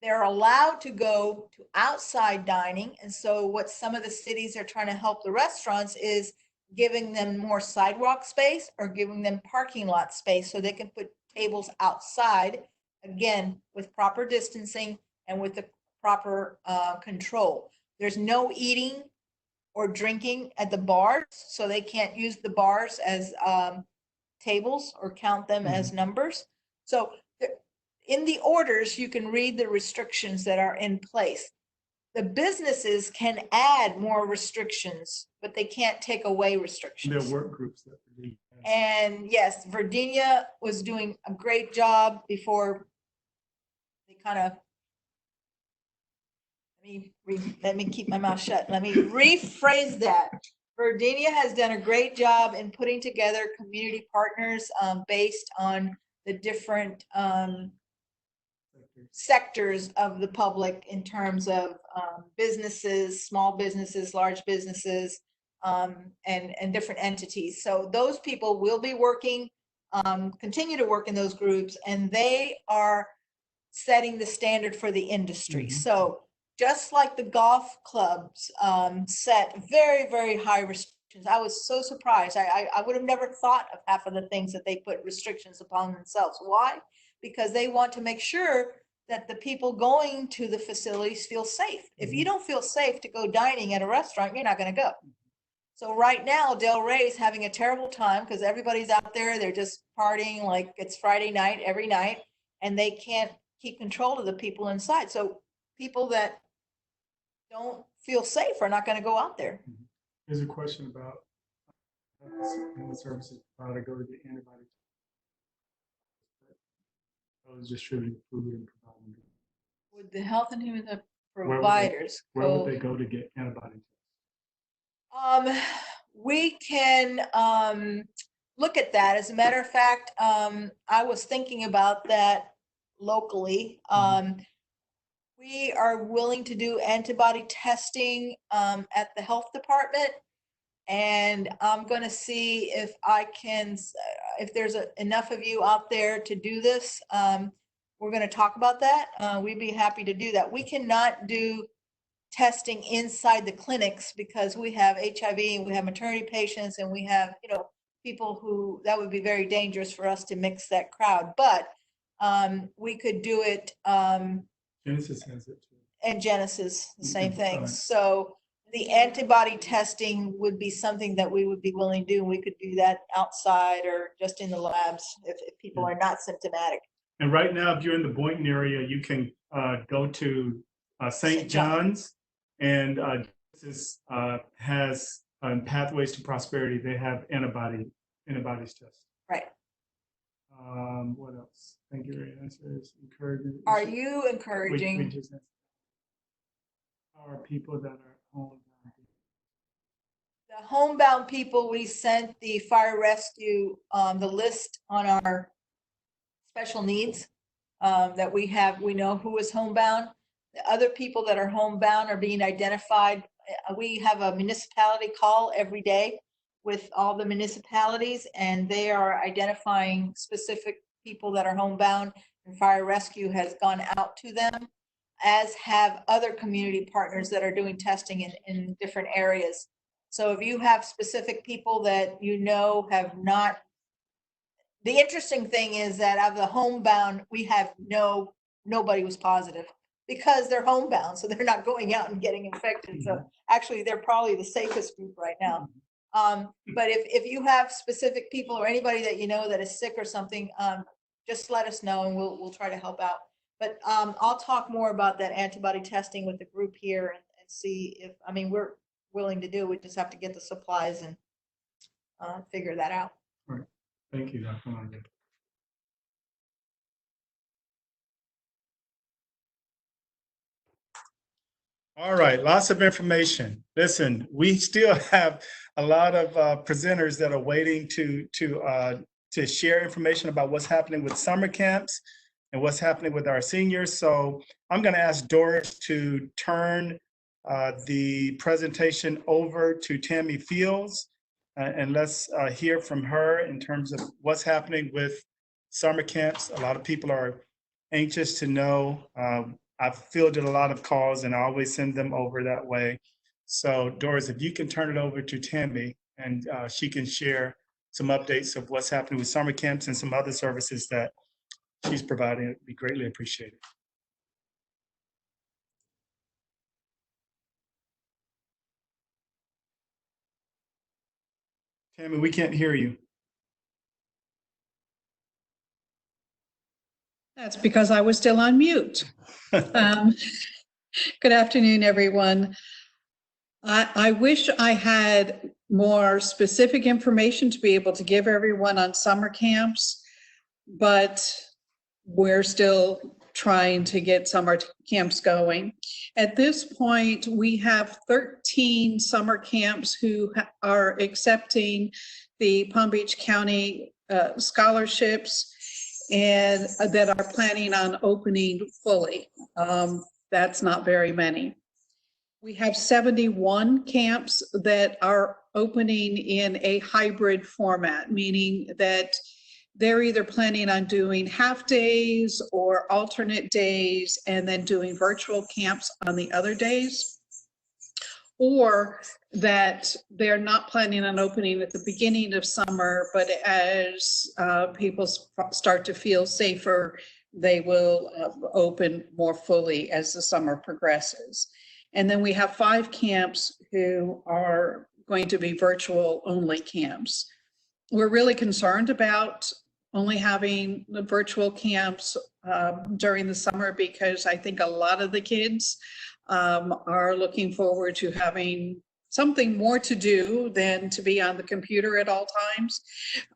They're allowed to go to outside dining. And so what some of the cities are trying to help the restaurants is giving them more sidewalk space or giving them parking lot space so they can put tables outside, again, with proper distancing and with the proper control. There's no eating or drinking at the bars, so they can't use the bars as tables or count them as numbers. So in the orders, you can read the restrictions that are in place. The businesses can add more restrictions, but they can't take away restrictions.
There are work groups that do.
And yes, Virginia was doing a great job before they kind of, let me keep my mouth shut. Let me rephrase that. Virginia has done a great job in putting together community partners based on the different sectors of the public in terms of businesses, small businesses, large businesses, and different entities. So those people will be working, continue to work in those groups, and they are setting the standard for the industry. So just like the golf clubs set very high restrictions. I was so surprised. I would have never thought of half of the things that they put restrictions upon themselves. Why? Because they want to make sure that the people going to the facilities feel safe. If you don't feel safe to go dining at a restaurant, you're not going to go. So right now, Del Rey's having a terrible time because everybody's out there. They're just partying like it's Friday night every night, and they can't keep control of the people inside. So people that don't feel safe are not going to go out there.
There's a question about the services provider go to the antibody. Those distributing food and providing.
Would the health and human
Providers
go?
Where would they go to get antibody tests?
We can look at that. As a matter of fact, I was thinking about that locally. We are willing to do antibody testing at the health department. And I'm going to see if I can, if there's enough of you out there to do this. We're going to talk about that. We'd be happy to do that. We cannot do testing inside the clinics because we have HIV and we have maternity patients and we have, people who, that would be very dangerous for us to mix that crowd. But we could do it.
Genesis has it too.
And Genesis, the same thing. So the antibody testing would be something that we would be willing to do. We could do that outside or just in the labs if people are not symptomatic. And
right now, if you're in the Boynton area, you can go to St. John's, and Genesis has Pathways to Prosperity. They have antibodies tested.
Right.
What else? Thank you. Answers encouraging.
Are you encouraging?
Are people that are homebound?
The homebound people, we sent the fire rescue the list on our special needs that we have. We know who is homebound. The other people that are homebound are being identified. We have a municipality call every day with all the municipalities, and they are identifying specific people that are homebound, and fire rescue has gone out to them, as have other community partners that are doing testing in different areas. So if you have specific people that have not, the interesting thing is that of the homebound, we have nobody was positive because they're homebound, so they're not going out and getting infected. So actually, they're probably the safest group right now. But if you have specific people or anybody that that is sick or something, just let us know and we'll try to help out. But I'll talk more about that antibody testing with the group here and see if, we're willing to do it. We just have to get the supplies and figure that out.
All right. Thank you, Dr. London. All right, lots of information. Listen, we still have a lot of presenters that are waiting to share information about what's happening with summer camps and what's happening with our seniors. So I'm going to ask Doris to turn the presentation over to Tammy Fields, and let's hear from her in terms of what's happening with summer camps. A lot of people are anxious to know. I've fielded a lot of calls and I always send them over that way. So Doris, if you can turn it over to Tammy and she can share some updates of what's happening with summer camps and some other services that she's providing, it'd be greatly appreciated. Tammy, we can't hear you.
That's because I was still on mute. Good afternoon, everyone. I wish I had more specific information to be able to give everyone on summer camps, but we're still trying to get summer camps going. At this point, we have 13 summer camps who are accepting the Palm Beach County scholarships and that are planning on opening fully. That's not very many. We have 71 camps that are opening in a hybrid format, meaning that they're either planning on doing half days or alternate days and then doing virtual camps on the other days, or that they're not planning on opening at the beginning of summer, but as people start to feel safer, they will open more fully as the summer progresses. And then we have 5 camps who are going to be virtual only camps. We're really concerned about only having the virtual camps during the summer because I think a lot of the kids are looking forward to having something more to do than to be on the computer at all times.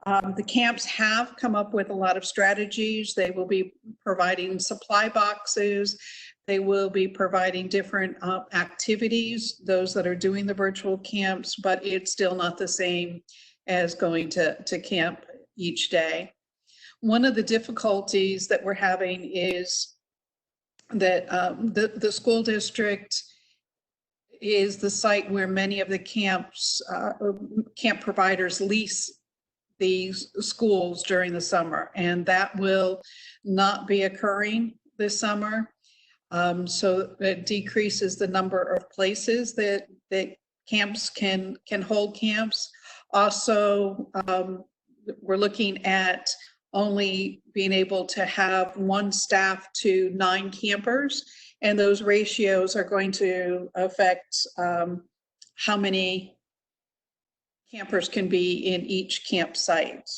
The camps have come up with a lot of strategies. They will be providing supply boxes. They will be providing different activities, those that are doing the virtual camps, but it's still not the same as going to camp each day. One of the difficulties that we're having is that the school district is the site where many of the camps, camp providers lease these schools during the summer, and that will not be occurring this summer. So it decreases the number of places that camps can hold camps. Also, we're looking at only being able to have 1 staff to 9 campers, and those ratios are going to affect how many campers can be in each campsite.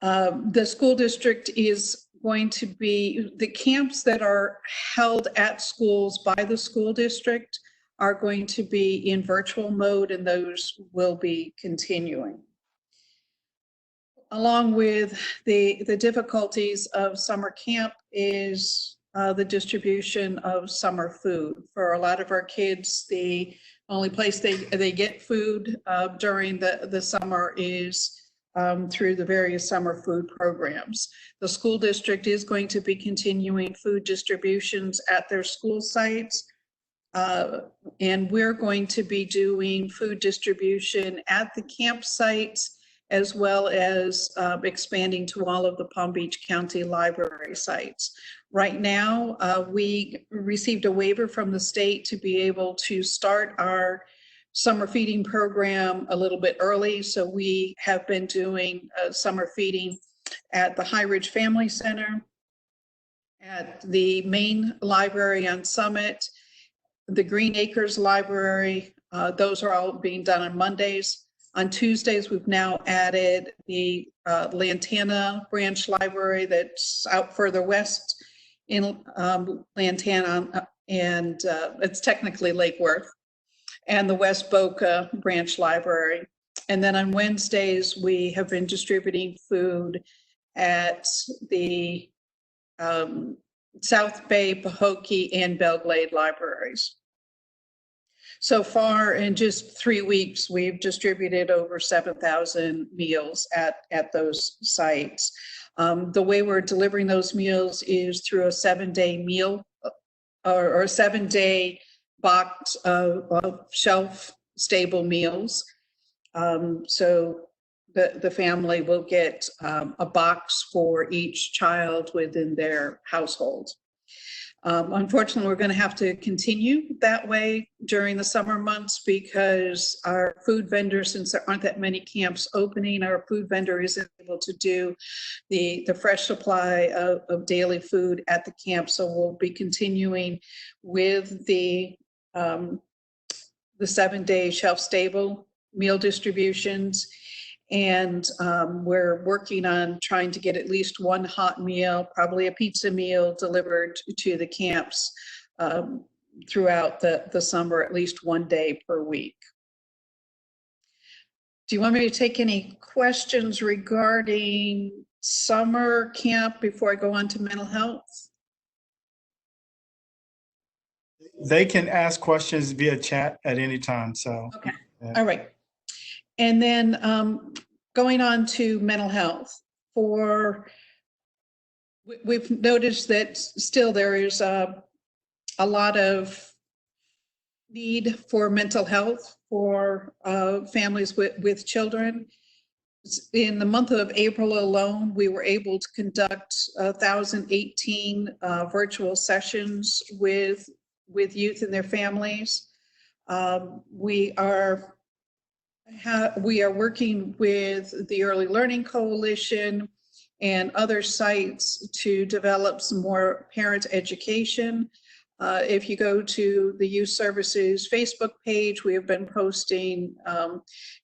The school district is going to be, the camps that are held at schools by the school district are going to be in virtual mode, and those will be continuing. Along with the difficulties of summer camp is the distribution of summer food. For a lot of our kids, the only place they get food during the summer is through the various summer food programs. The school district is going to be continuing food distributions at their school sites. And we're going to be doing food distribution at the campsites, as well as expanding to all of the Palm Beach County Library sites. Right now, we received a waiver from the state to be able to start our summer feeding program a little bit early. So we have been doing summer feeding at the High Ridge Family Center, at the main library on Summit, the Green Acres Library. Those are all being done on Mondays. On Tuesdays, we've now added the Lantana Branch Library that's out further west in Lantana, and it's technically Lake Worth, and the West Boca Branch Library. And then on Wednesdays, we have been distributing food at the South Bay, Pahokee, and Belglade libraries. So far, in just 3 weeks, we've distributed over 7,000 meals at those sites. The way we're delivering those meals is through a 7-day meal or a 7-day box of shelf-stable meals. So the family will get a box for each child within their household. Unfortunately, we're going to have to continue that way during the summer months because our food vendor, since there aren't that many camps opening, our food vendor isn't able to do the fresh supply of daily food at the camp. So we'll be continuing with the 7-day shelf-stable meal distributions. And we're working on trying to get at least 1 hot meal, probably a pizza meal, delivered to the camps throughout the summer, at least 1 day per week. Do you want me to take any questions regarding summer camp before I go on to mental health?
They can ask questions via chat at any time, so.
Okay,
yeah.
All right. And then going on to mental health, we've noticed that still there is a lot of need for mental health for families with children. In the month of April alone, we were able to conduct 1,018 virtual sessions with youth and their families. We are working with the Early Learning Coalition and other sites to develop some more parent education. If you go to the Youth Services Facebook page, we have been posting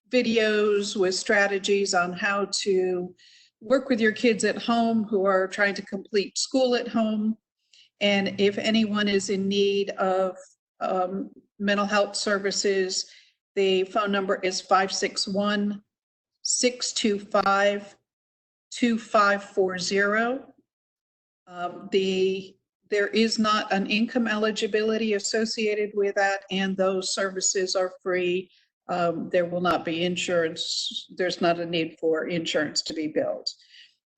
videos with strategies on how to work with your kids at home who are trying to complete school at home, And if anyone is in need of mental health services, the phone number is 561-625-2540. There is not an income eligibility associated with that, and those services are free. There will not be insurance. There's not a need for insurance to be billed.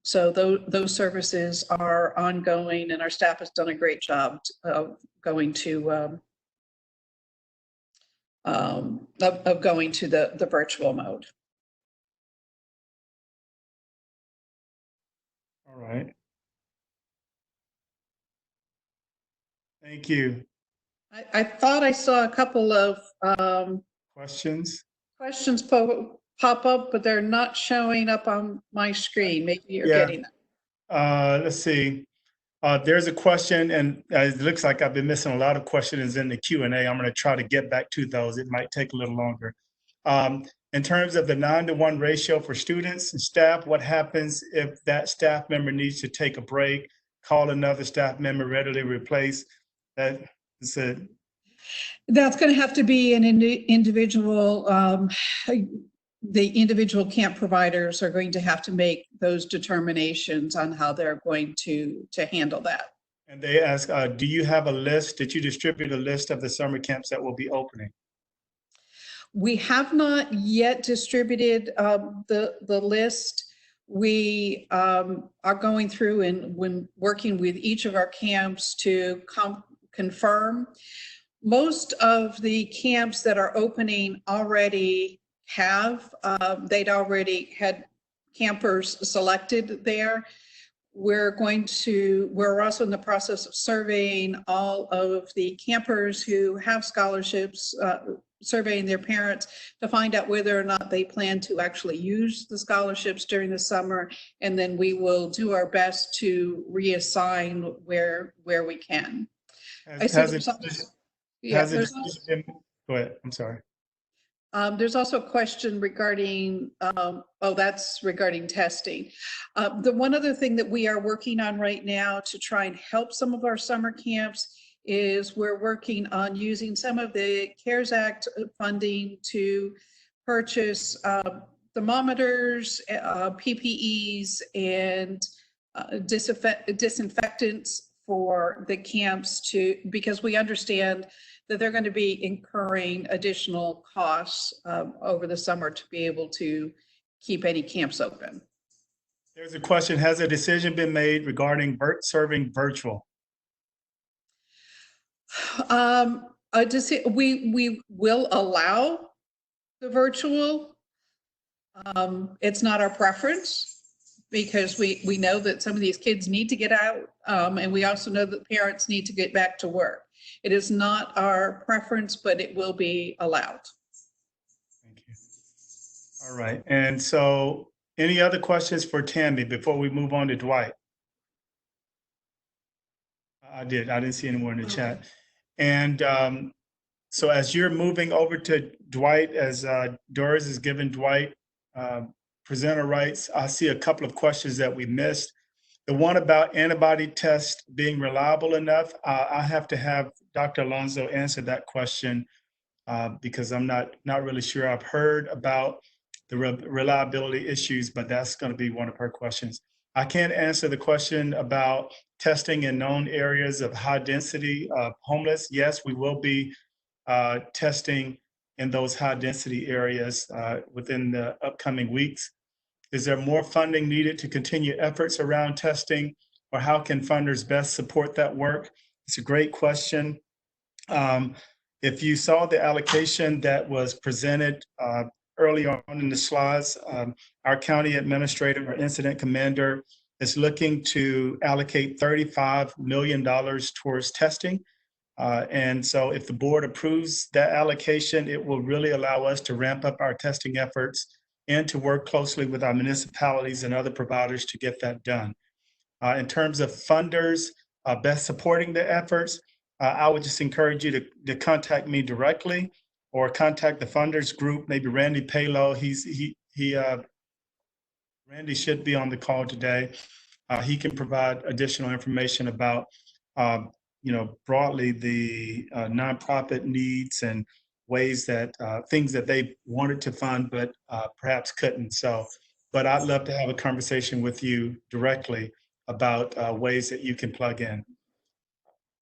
So those services are ongoing, and our staff has done a great job of going to the virtual mode.
All right. Thank you.
I thought I saw a couple of
Questions?
questions pop up, but they're not showing up on my screen. Maybe you're
Yeah.
getting them.
Let's see. There's a question, and it looks like I've been missing a lot of questions in the Q&A. I'm going to try to get back to those. It might take a little longer. In terms of the 9-to-1 ratio for students and staff, what happens if that staff member needs to take a break, call another staff member, readily replace? That is it.
That's going to have to be an individual. The individual camp providers are going to have to make those determinations on how they're going to handle that.
And they ask, do you have a list? Did you distribute a list of the summer camps that will be opening?
We have not yet distributed the list. We are going through and when working with each of our camps to confirm. Most of the camps that are opening already have, they'd already had campers selected there. We're also in the process of surveying all of the campers who have scholarships, surveying their parents to find out whether or not they plan to actually use the scholarships during the summer. And then we will do our best to reassign where we can.
Go ahead, I'm sorry.
There's also a question regarding, that's regarding testing. The one other thing that we are working on right now to try and help some of our summer camps is we're working on using some of the CARES Act funding to purchase thermometers, PPEs, and disinfectants for the camps because we understand that they're going to be incurring additional costs over the summer to be able to keep any camps open.
There's a question, has a decision been made regarding serving virtual?
We will allow the virtual. It's not our preference because we know that some of these kids need to get out, and we also know that parents need to get back to work. It is not our preference, but it will be allowed.
Thank you. All right, and so any other questions for Tammy before we move on to Dwight? I didn't see anyone in the chat. And so as you're moving over to Dwight, as Doris is giving Dwight presenter rights, I see a couple of questions that we missed. The one about antibody tests being reliable enough, I have to have Dr. Alonso answer that question because I'm not really sure. I've heard about the reliability issues, but that's going to be one of her questions. I can't answer the question about testing in known areas of high density homeless. Yes, we will be testing in those high density areas within the upcoming weeks. Is there more funding needed to continue efforts around testing, or how can funders best support that work? It's a great question. If you saw the allocation that was presented early on in the slides, our county administrator or incident commander is looking to allocate $35 million towards testing. And so if the board approves that allocation, it will really allow us to ramp up our testing efforts and to work closely with our municipalities and other providers to get that done. In terms of funders best supporting the efforts, I would just encourage you to contact me directly or contact the funders group, maybe Randy Palo. Randy should be on the call today. He can provide additional information about broadly the nonprofit needs and ways that things that they wanted to fund, but perhaps couldn't. So, but I'd love to have a conversation with you directly about ways that you can plug in.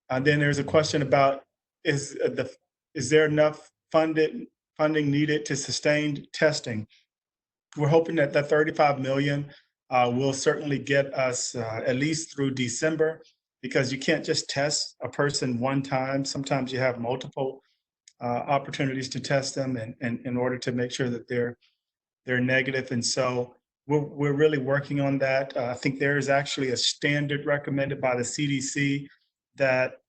And then there's a question about, is there enough funding needed to sustain testing? We're hoping that the 35 million will certainly get us at least through December, because you can't just test a person one time. Sometimes you have multiple opportunities to test them and in order to make sure that they're negative. And so we're really working on that. I think there is actually a standard recommended by the CDC that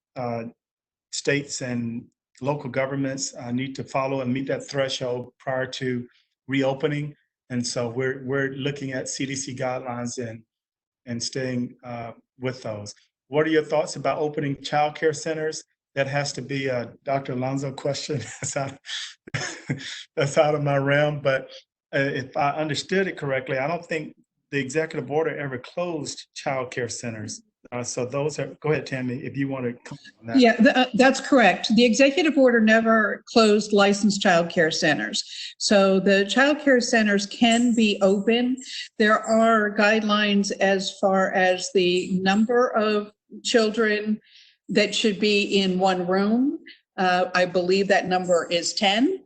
states and local governments need to follow and meet that threshold prior to reopening. And so we're looking at CDC guidelines and staying with those. What are your thoughts about opening childcare centers? That has to be a Dr. Alonso question. That's out of my realm. But if I understood it correctly, I don't think the executive order ever closed childcare centers. So those are, go ahead, Tammy, if you want to comment on that.
Yeah, that's correct. The executive order never closed licensed childcare centers. So the childcare centers can be open. There are guidelines as far as the number of children that should be in one room. I believe that number is 10.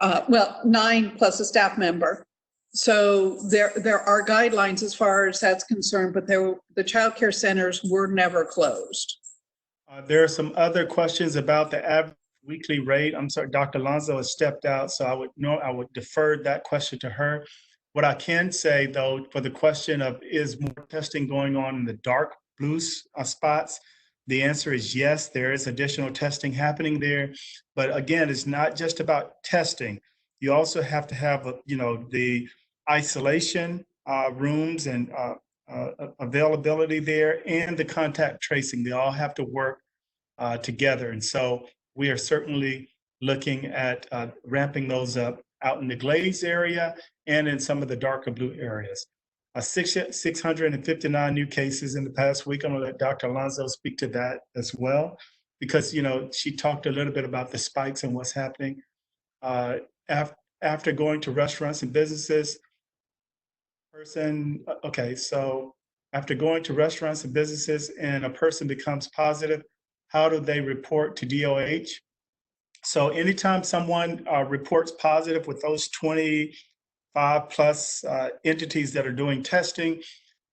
9 plus a staff member. So there are guidelines as far as that's concerned, but the childcare centers were never closed.
There are some other questions about the average weekly rate. I'm sorry, Dr. Alonso has stepped out, so I would defer that question to her. What I can say, though, for the question of is more testing going on in the dark blue spots, the answer is yes, there is additional testing happening there. But again, it's not just about testing. You also have to have, the isolation rooms and availability there, and the contact tracing. They all have to work together. And so we are certainly looking at ramping those up out in the Glades area and in some of the darker blue areas. 659 new cases in the past week. I'm going to let Dr. Alonso speak to that as well, because she talked a little bit about the spikes and what's happening. After going to restaurants and businesses, so after going to restaurants and businesses and a person becomes positive, how do they report to DOH? So anytime someone reports positive with those 25 plus entities that are doing testing,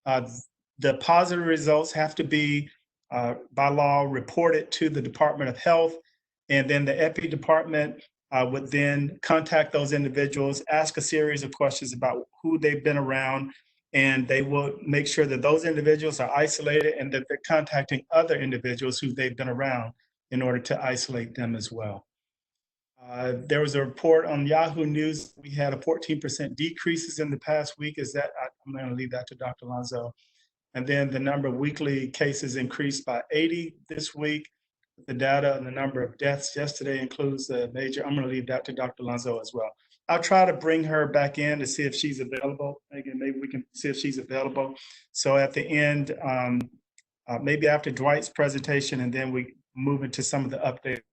the positive results have to be by law reported to the Department of Health, and then the EPI department would then contact those individuals, ask a series of questions about who they've been around, and they will make sure that those individuals are isolated and that they're contacting other individuals who they've been around in order to isolate them as well. There was a report on Yahoo News. We had a 14% decreases in the past week. I'm going to leave that to Dr. Alonso. And then the number of weekly cases increased by 80 this week. The data and the number of deaths yesterday includes the major. I'm going to leave that to Dr. Alonso as well. I'll try to bring her back in to see if she's available. Again, maybe we can see if she's available. So at the end, maybe after Dwight's presentation, and then we move into some of the updates,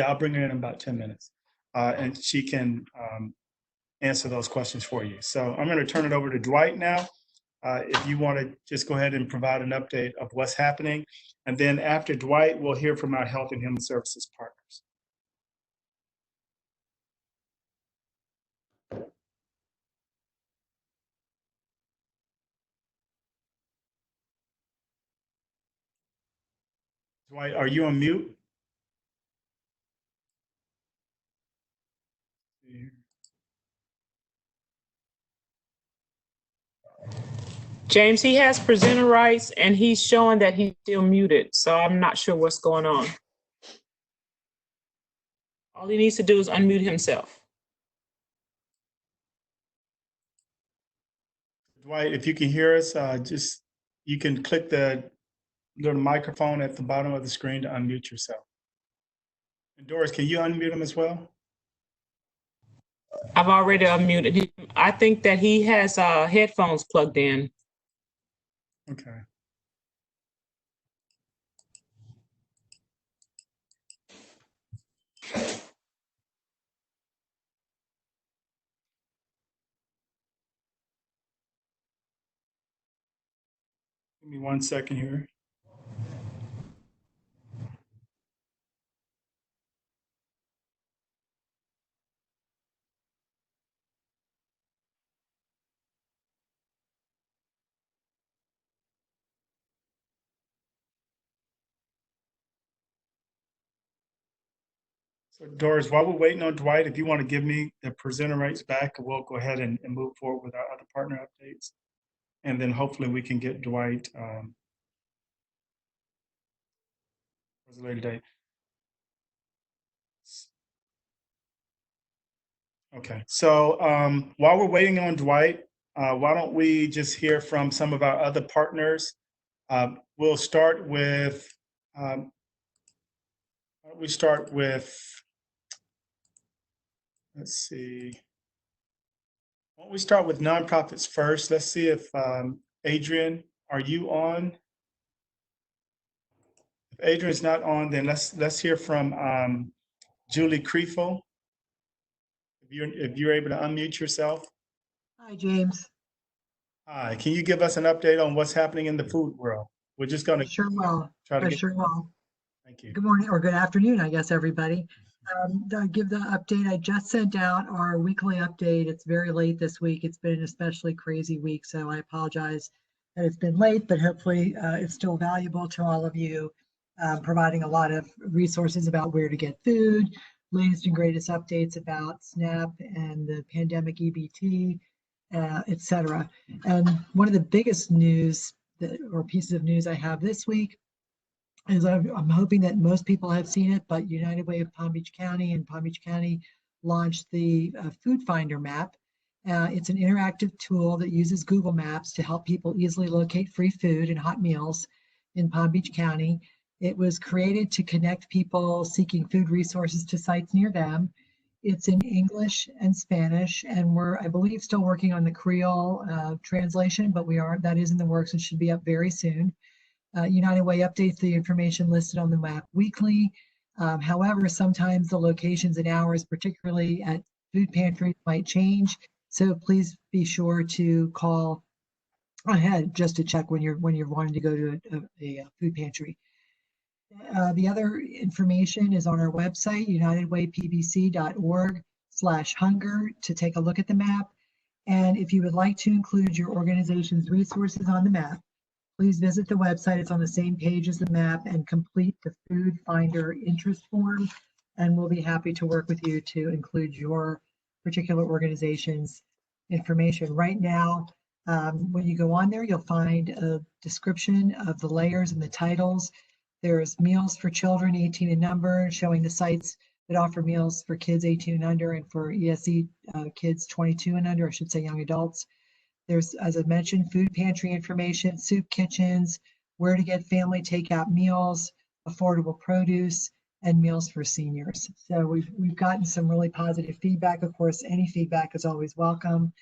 I'll bring her in about 10 minutes and she can answer those questions for you. So I'm going to turn it over to Dwight now. If you want to just go ahead and provide an update of what's happening. And then after Dwight, we'll hear from our Health and Human Services partners. Dwight, are you on mute?
James, he has presenter rights and he's showing that he's still muted. So I'm not sure what's going on. All he needs to do is unmute himself.
Dwight, if you can hear us, you can click the little microphone at the bottom of the screen to unmute yourself. And Doris, can you unmute him as well?
I've already unmuted him. I think that he has headphones plugged in.
Okay. Give me 1 second here. So Doris, while we're waiting on Dwight, if you want to give me the presenter rights back, we'll go ahead and move forward with our other partner updates. And then hopefully we can get Dwight for the later date. Okay, so while we're waiting on Dwight, why don't we just hear from some of our other partners? We'll start with, why don't we start with, let's see. Why don't we start with nonprofits first? Let's see if Adrian, are you on? If Adrian's not on, then let's hear from Julie Creefel. If you're able to unmute yourself.
Hi, James.
Hi, can you give us an update on what's happening in the food world? We're just going to
Sure will.
try to
I
get.
sure will.
Thank you.
Good morning or good afternoon, I guess, everybody. I'll give the update. I just sent out our weekly update. It's very late this week. It's been an especially crazy week, so I apologize that it's been late, but hopefully it's still valuable to all of you, providing a lot of resources about where to get food, latest and greatest updates about SNAP and the pandemic EBT, et cetera. And one of the biggest news or pieces of news I have this week is I'm hoping that most people have seen it, but United Way of Palm Beach County and Palm Beach County launched the Food Finder map. It's an interactive tool that uses Google Maps to help people easily locate free food and hot meals in Palm Beach County. It was created to connect people seeking food resources to sites near them. It's in English and Spanish, and we're, I believe, still working on the Creole translation, but that is in the works and should be up very soon. United Way updates the information listed on the map weekly. However, sometimes the locations and hours, particularly at food pantries, might change. So please be sure to call ahead just to check when you're wanting to go to a food pantry. The other information is on our website, unitedwaypbc.org/hunger, to take a look at the map. And if you would like to include your organization's resources on the map, please visit the website. It's on the same page as the map, and complete the Food Finder interest form. And we'll be happy to work with you to include your particular organization's information. Right now, when you go on there, you'll find a description of the layers and the titles. There's meals for children 18 and under, showing the sites that offer meals for kids 18 and under, and for ESE kids 22 and under, I should say young adults. There's, as I mentioned, food pantry information, soup kitchens, where to get family takeout meals, affordable produce, and meals for seniors. So we've gotten some really positive feedback. Of course, any feedback is always welcome.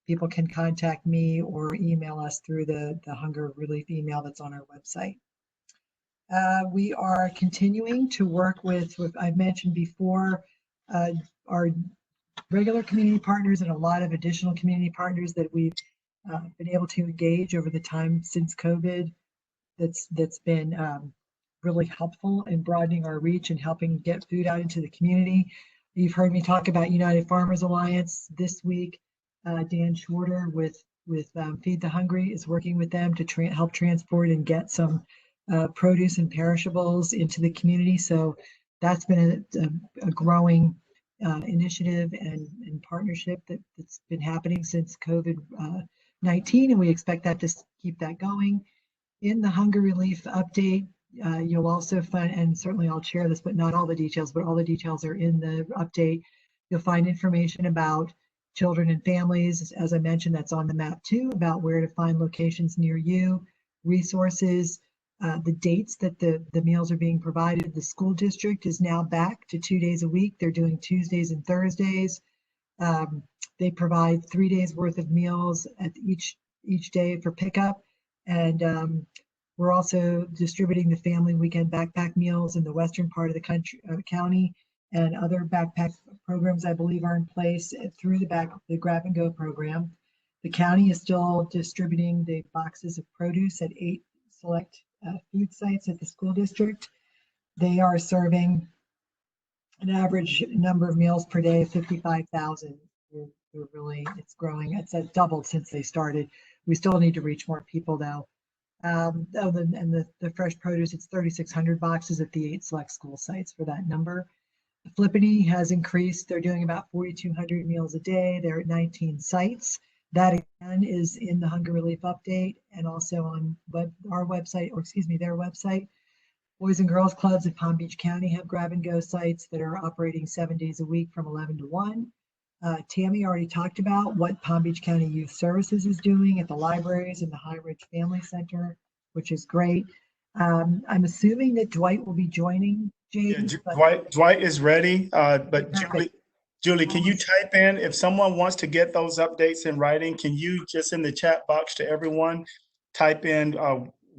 People can contact me or email us through the hunger relief email that's on our website. We are continuing to work with I've mentioned before, our regular community partners and a lot of additional community partners that we've been able to engage over the time since COVID. That's been really helpful in broadening our reach and helping get food out into the community. You've heard me talk about United Farmers Alliance this week. Dan Shorter with Feed the Hungry is working with them to help transport and get some produce and perishables into the community. So that's been a growing initiative and partnership that's been happening since COVID-19, and we expect that to keep that going. In the hunger relief update, you'll also find, and certainly I'll share this, but not all the details, but all the details are in the update. You'll find information about children and families, as I mentioned, that's on the map too, about where to find locations near you, resources, the dates that the meals are being provided. The school district is now back to 2 days a week. They're doing Tuesdays and Thursdays. They provide 3 days worth of meals at each day for pickup. And we're also distributing the family weekend backpack meals in the western part of the county, and other backpack programs I believe are in place through the grab and go program. The county is still distributing the boxes of produce at 8 select food sites at the school district. They are serving an average number of meals per day of 55,000. We're really, it's growing. It's doubled since they started. We still need to reach more people though. And the fresh produce, it's 3,600 boxes at the 8 select school sites for that number. Flippity has increased. They're doing about 4,200 meals a day. They're at 19 sites. That again is in the Hunger Relief Update and also on our website, or excuse me, their website. Boys and Girls Clubs in Palm Beach County have grab and go sites that are operating 7 days a week from 11 to 1. Tammy already talked about what Palm Beach County Youth Services is doing at the libraries and the High Ridge Family Center, which is great. I'm assuming that Dwight will be joining, James.
Yeah, Dwight is ready, but
Perfect.
Julie, can you type in, if someone wants to get those updates in writing, can you just in the chat box to everyone, type in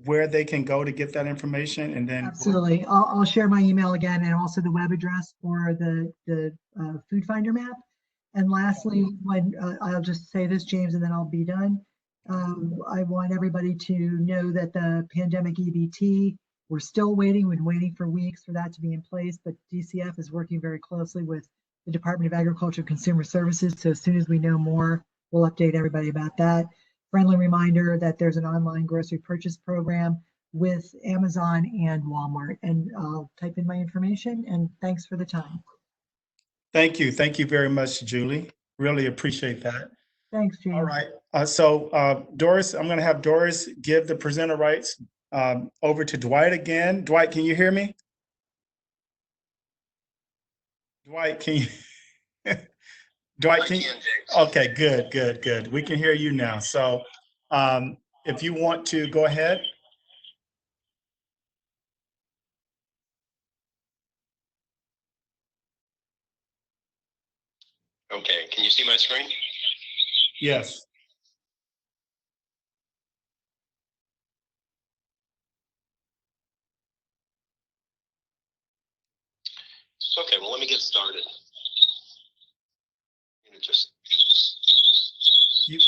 where they can go to get that information, and then
Absolutely. I'll share my email again and also the web address for the food finder map. And lastly, when I'll just say this, James, and then I'll be done. I want everybody to know that the pandemic EBT, we're still waiting. We've been waiting for weeks for that to be in place, but DCF is working very closely with the Department of Agriculture and Consumer Services. So as soon as we know more, we'll update everybody about that. Friendly reminder that there's an online grocery purchase program with Amazon and Walmart. And I'll type in my information, and thanks for the time.
Thank you. Thank you very much, Julie. Really appreciate that.
Thanks, James.
All right. So Doris, I'm going to have Doris give the presenter rights over to Dwight again. Dwight, can you hear me? Dwight, can you? Dwight, can you? Okay, good. We can hear you now. So if you want to go ahead.
Okay, can you see my screen?
Yes.
Okay, well, let me get started. I'm gonna just
You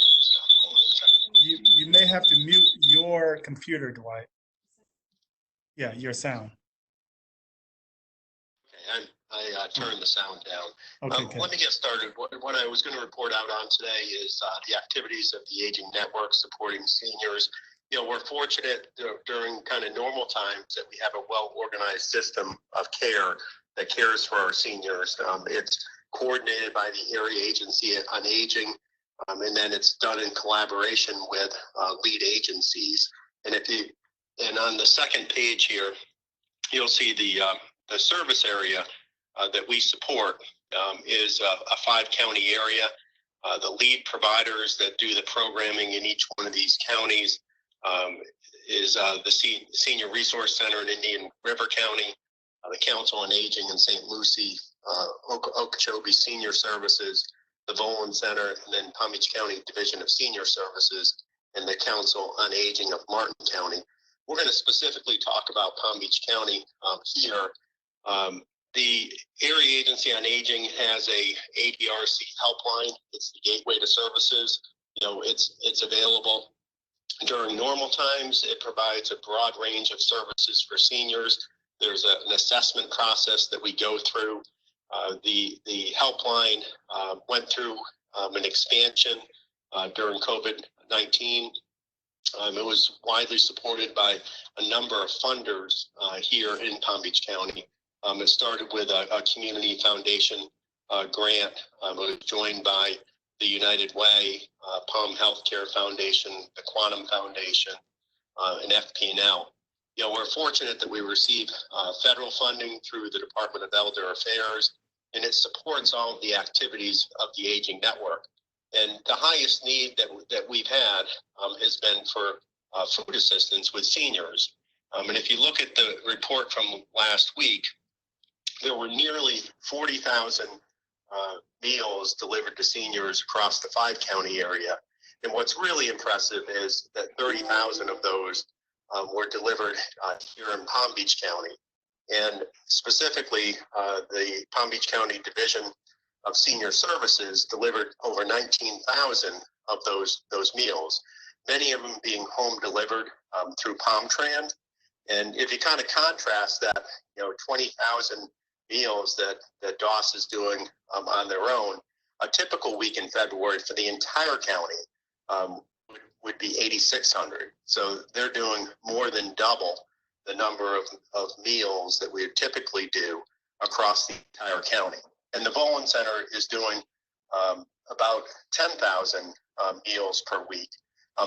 may have to mute your computer, Dwight. Yeah, your sound.
Okay, I turned the sound down.
Okay, good.
Let me get started. What I was going to report out on today is the activities of the Aging Network supporting seniors. You know, we're fortunate during kind of normal times that we have a well-organized system of care that cares for our seniors. It's coordinated by the Area Agency on Aging, and then it's done in collaboration with lead agencies. And on the second page here, you'll see the service area that we support is a 5-county area. The lead providers that do the programming in each one of these counties is the Senior Resource Center in Indian River County, the Council on Aging in St. Lucie, Okeechobee Senior Services, the Volin Center, and then Palm Beach County Division of Senior Services, and the Council on Aging of Martin County. We're going to specifically talk about Palm Beach County here. The Area Agency on Aging has a Adrc Helpline. It's the gateway to services. You know, it's available during normal times. It provides a broad range of services for seniors. There's an assessment process that we go through. The helpline went through an expansion during COVID-19. It was widely supported by a number of funders here in Palm Beach County. It started with a community foundation grant. It was joined by the United Way, Palm Healthcare Foundation, the Quantum Foundation, and FP&L. You know, we're fortunate that we receive federal funding through the Department of Elder Affairs, and it supports all of the activities of the Aging Network. And the highest need that we've had has been for food assistance with seniors. And if you look at the report from last week, there were nearly 40,000 meals delivered to seniors across the 5-county area. And what's really impressive is that 30,000 of those were delivered here in Palm Beach County. And specifically, the Palm Beach County Division of Senior Services delivered over 19,000 of those meals, many of them being home delivered. through PalmTran. And if you kind of contrast that, 20,000 meals that DOS is doing on their own, a typical week in February for the entire county would be 8,600. So they're doing more than double the number of meals that we would typically do across the entire county. And the Volin Center is doing about 10,000 meals per week,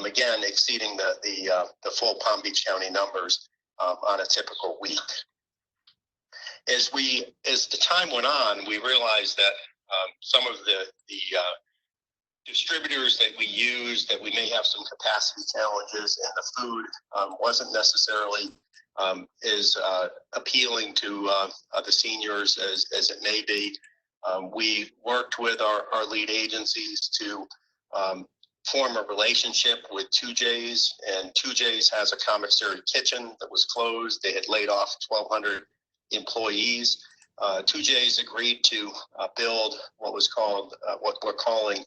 again exceeding the full Palm Beach County numbers on a typical week. As the time went on, we realized that some of the distributors that we use, that we may have some capacity challenges, and the food wasn't necessarily as appealing to the seniors as it may be. We worked with our lead agencies to form a relationship with 2J's, and 2J's has a commissary kitchen that was closed. They had laid off 1,200 employees. 2J's agreed to build what was called, what we're calling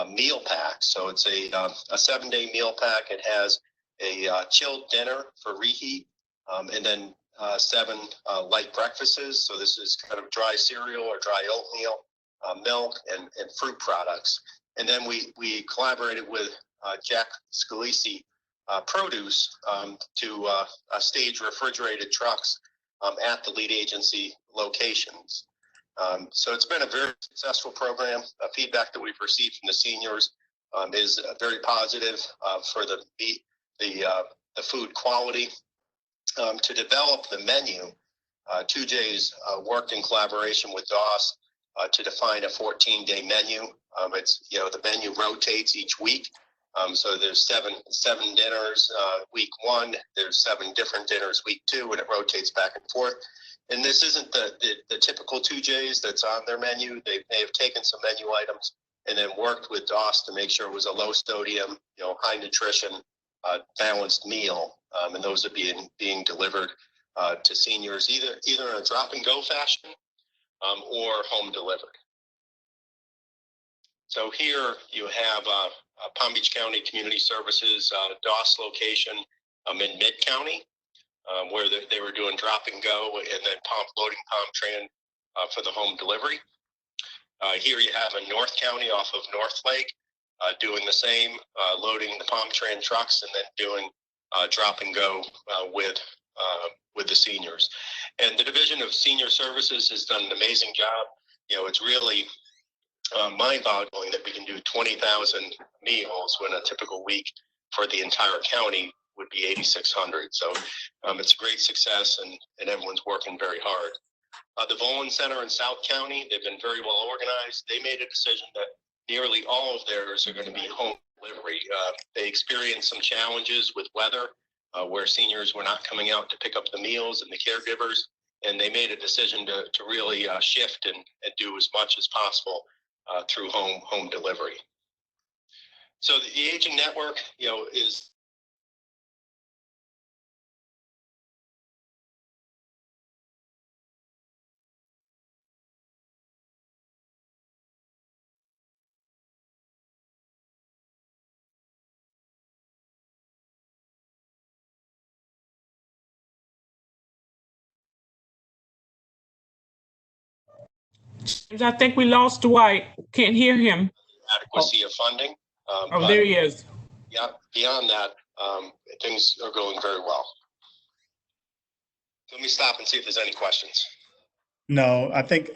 meal packs. So it's a 7-day meal pack. It has a chilled dinner for reheat, and then 7 light breakfasts. So this is kind of dry cereal or dry oatmeal, milk, and fruit products. And then we collaborated with Jack Scalisi Produce to stage refrigerated trucks at the lead agency locations. So it's been a very successful program. Feedback that we've received from the seniors is very positive for the food quality. To develop the menu, 2J's worked in collaboration with DOS to define a 14-day menu. It's, the menu rotates each week. So there's seven dinners week 1. There's 7 different dinners week 2, and it rotates back and forth. And this isn't the typical 2J's that's on their menu. They have taken some menu items and then worked with DOS to make sure it was a low sodium, high nutrition, balanced meal. And those are being delivered to seniors either in a drop and go fashion or home delivered. So here you have Palm Beach County Community Services DOS location in Mid-County, where they were doing drop and go and then loading PalmTran for the home delivery. Here you have in North County off of North Lake doing the same, loading the PalmTran trucks and then doing drop and go with the seniors. And the Division of Senior Services has done an amazing job. It's really mind-boggling that we can do 20,000 meals when a typical week for the entire county would be 8,600. So it's a great success, and everyone's working very hard. The Volin Center in South County, they've been very well organized. They made a decision that nearly all of theirs are going to be home delivery. They experienced some challenges with weather where seniors were not coming out to pick up the meals and the caregivers, and they made a decision to really shift and do as much as possible through home delivery. So the aging network, is
I think we lost Dwight. Can't hear him.
adequacy of funding.
Oh, there he is.
Yeah, beyond that, things are going very well. Let me stop and see if there's any questions.
No, I think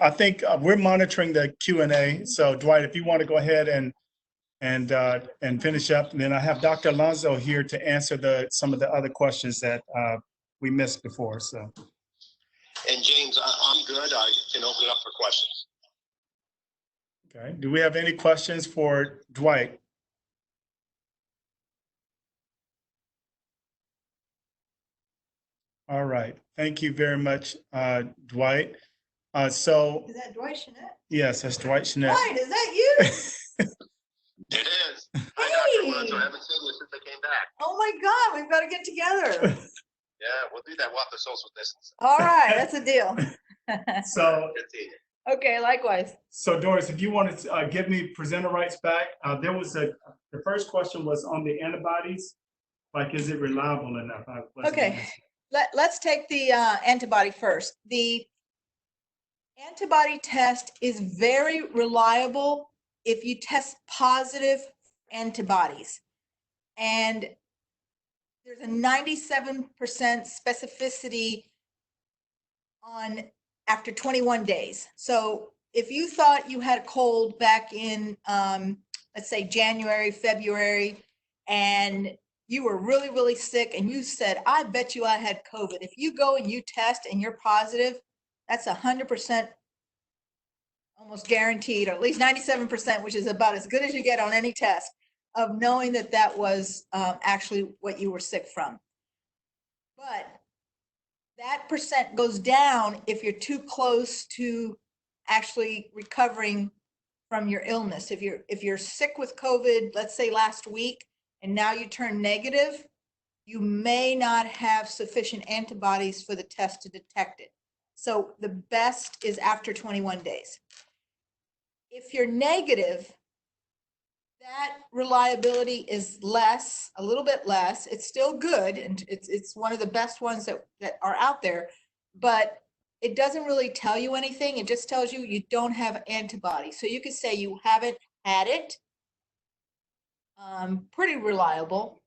we're monitoring the Q&A. So Dwight, if you want to go ahead and finish up, and then I have Dr. Alonso here to answer some of the other questions that we missed before. So.
And James, I'm good. I can open it up for questions.
Okay. Do we have any questions for Dwight? All right. Thank you very much, Dwight. So.
Is that Dwight Chenette?
Yes, that's Dwight Chenette.
Dwight, is that you?
It is. Hi, Dr. Alonso. I haven't seen you since I came back.
Oh my God, we've got to get together.
Yeah, we'll do that. We'll have to social distance.
All right, that's a deal.
So.
Good seeing you.
Okay, likewise.
So Doris, if you wanted to give me presenter rights back, there was the first question was on the antibodies. like, is it reliable enough? I wasn't
Okay.
listening.
Let's take the antibody first. The antibody test is very reliable if you test positive antibodies. And there's a 97% specificity on after 21 days. So if you thought you had a cold back in, let's say January, February, and you were really, really sick and you said, I bet you I had COVID. If you go and you test and you're positive, that's 100% almost guaranteed, or at least 97%, which is about as good as you get on any test, of knowing that that was actually what you were sick from. But that percent goes down if you're too close to actually recovering from your illness. If you're sick with COVID, let's say last week, and now you turn negative, you may not have sufficient antibodies for the test to detect it. So the best is after 21 days. If you're negative, that reliability is less, a little bit less. It's still good, and it's one of the best ones that are out there, but it doesn't really tell you anything. It just tells you you don't have antibodies. So you could say you haven't had it. Pretty reliable,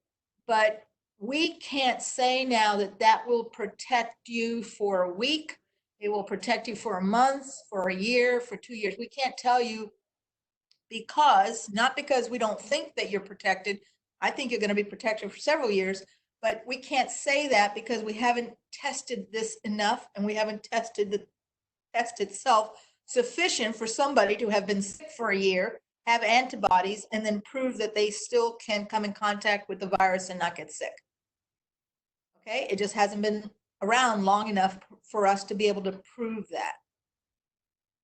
but we can't say now that that will protect you for a week. It will protect you for a month, for a year, for 2 years. We can't tell you, because, not because we don't think that you're protected. I think you're going to be protected for several years, but we can't say that because we haven't tested this enough, and we haven't tested the test itself sufficient for somebody to have been sick for a year, have antibodies, and then prove that they still can come in contact with the virus and not get sick. Okay, it just hasn't been around long enough for us to be able to prove that.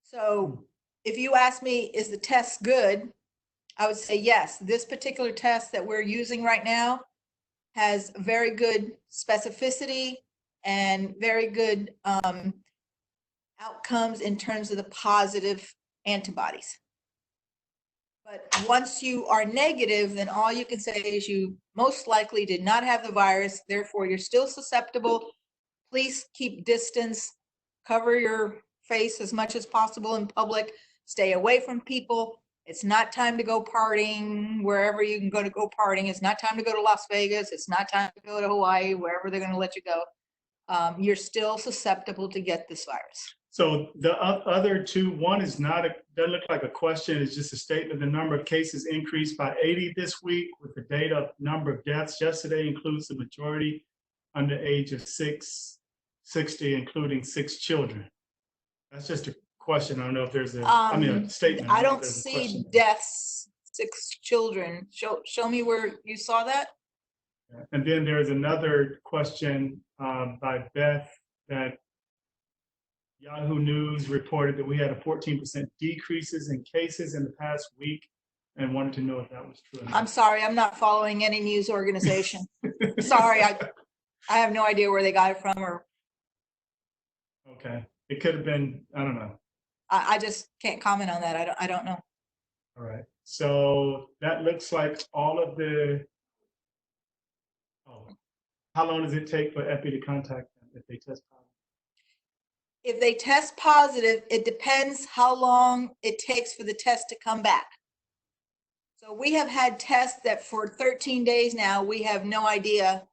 So if you ask me, is the test good? I would say yes. This particular test that we're using right now has very good specificity and very good outcomes in terms of the positive antibodies. But once you are negative, then all you can say is you most likely did not have the virus, therefore you're still susceptible. Please keep distance, cover your face as much as possible in public, stay away from people. It's not time to go partying wherever you can go partying. It's not time to go to Las Vegas. It's not time to go to Hawaii, wherever they're going to let you go. You're still susceptible to get this virus.
So the other two, one is not, doesn't look like a question, it's just a statement. The number of cases increased by 80 this week, with the date of number of deaths yesterday includes the majority under the age of 60, including 6 children. That's just a question. I don't know if there's a, I mean, a statement.
I don't see deaths, 6 children. Show me where you saw that.
And then there's another question by Beth that Yahoo News reported that we had a 14% decreases in cases in the past week, and wanted to know if that was true.
I'm sorry, I'm not following any news organization. Sorry, I have no idea where they got it from, or.
Okay, it could have been, I don't know.
I just can't comment on that. I don't know.
All right, so that looks like all of the, how long does it take for Epi to contact them if they test positive?
If they test positive, it depends how long it takes for the test to come back. So we have had tests that for 13 days now, we have no idea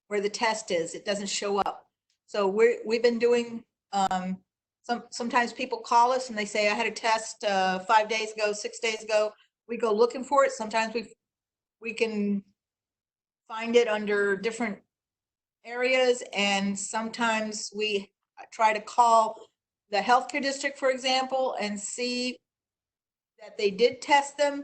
where the test is. It doesn't show up. So we've been doing, sometimes people call us and they say, I had a test 5 days ago, 6 days ago. We go looking for it. Sometimes we can find it under different areas, and sometimes we try to call the healthcare district, for example, and see that they did test them.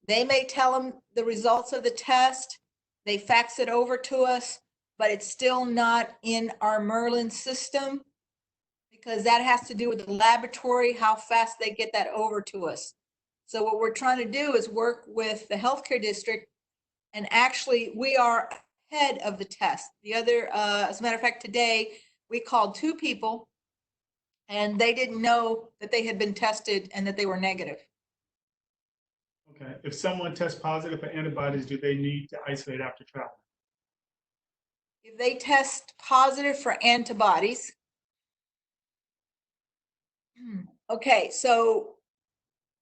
They may tell them the results of the test. They fax it over to us, but it's still not in our Merlin system, because that has to do with the laboratory, how fast they get that over to us. So what we're trying to do is work with the healthcare district, and actually we are ahead of the test. The other, as a matter of fact, today we called 2 people and they didn't know that they had been tested and that they were negative.
Okay, if someone tests positive for antibodies, do they need to isolate after travel?
if they test positive for antibodies, okay, so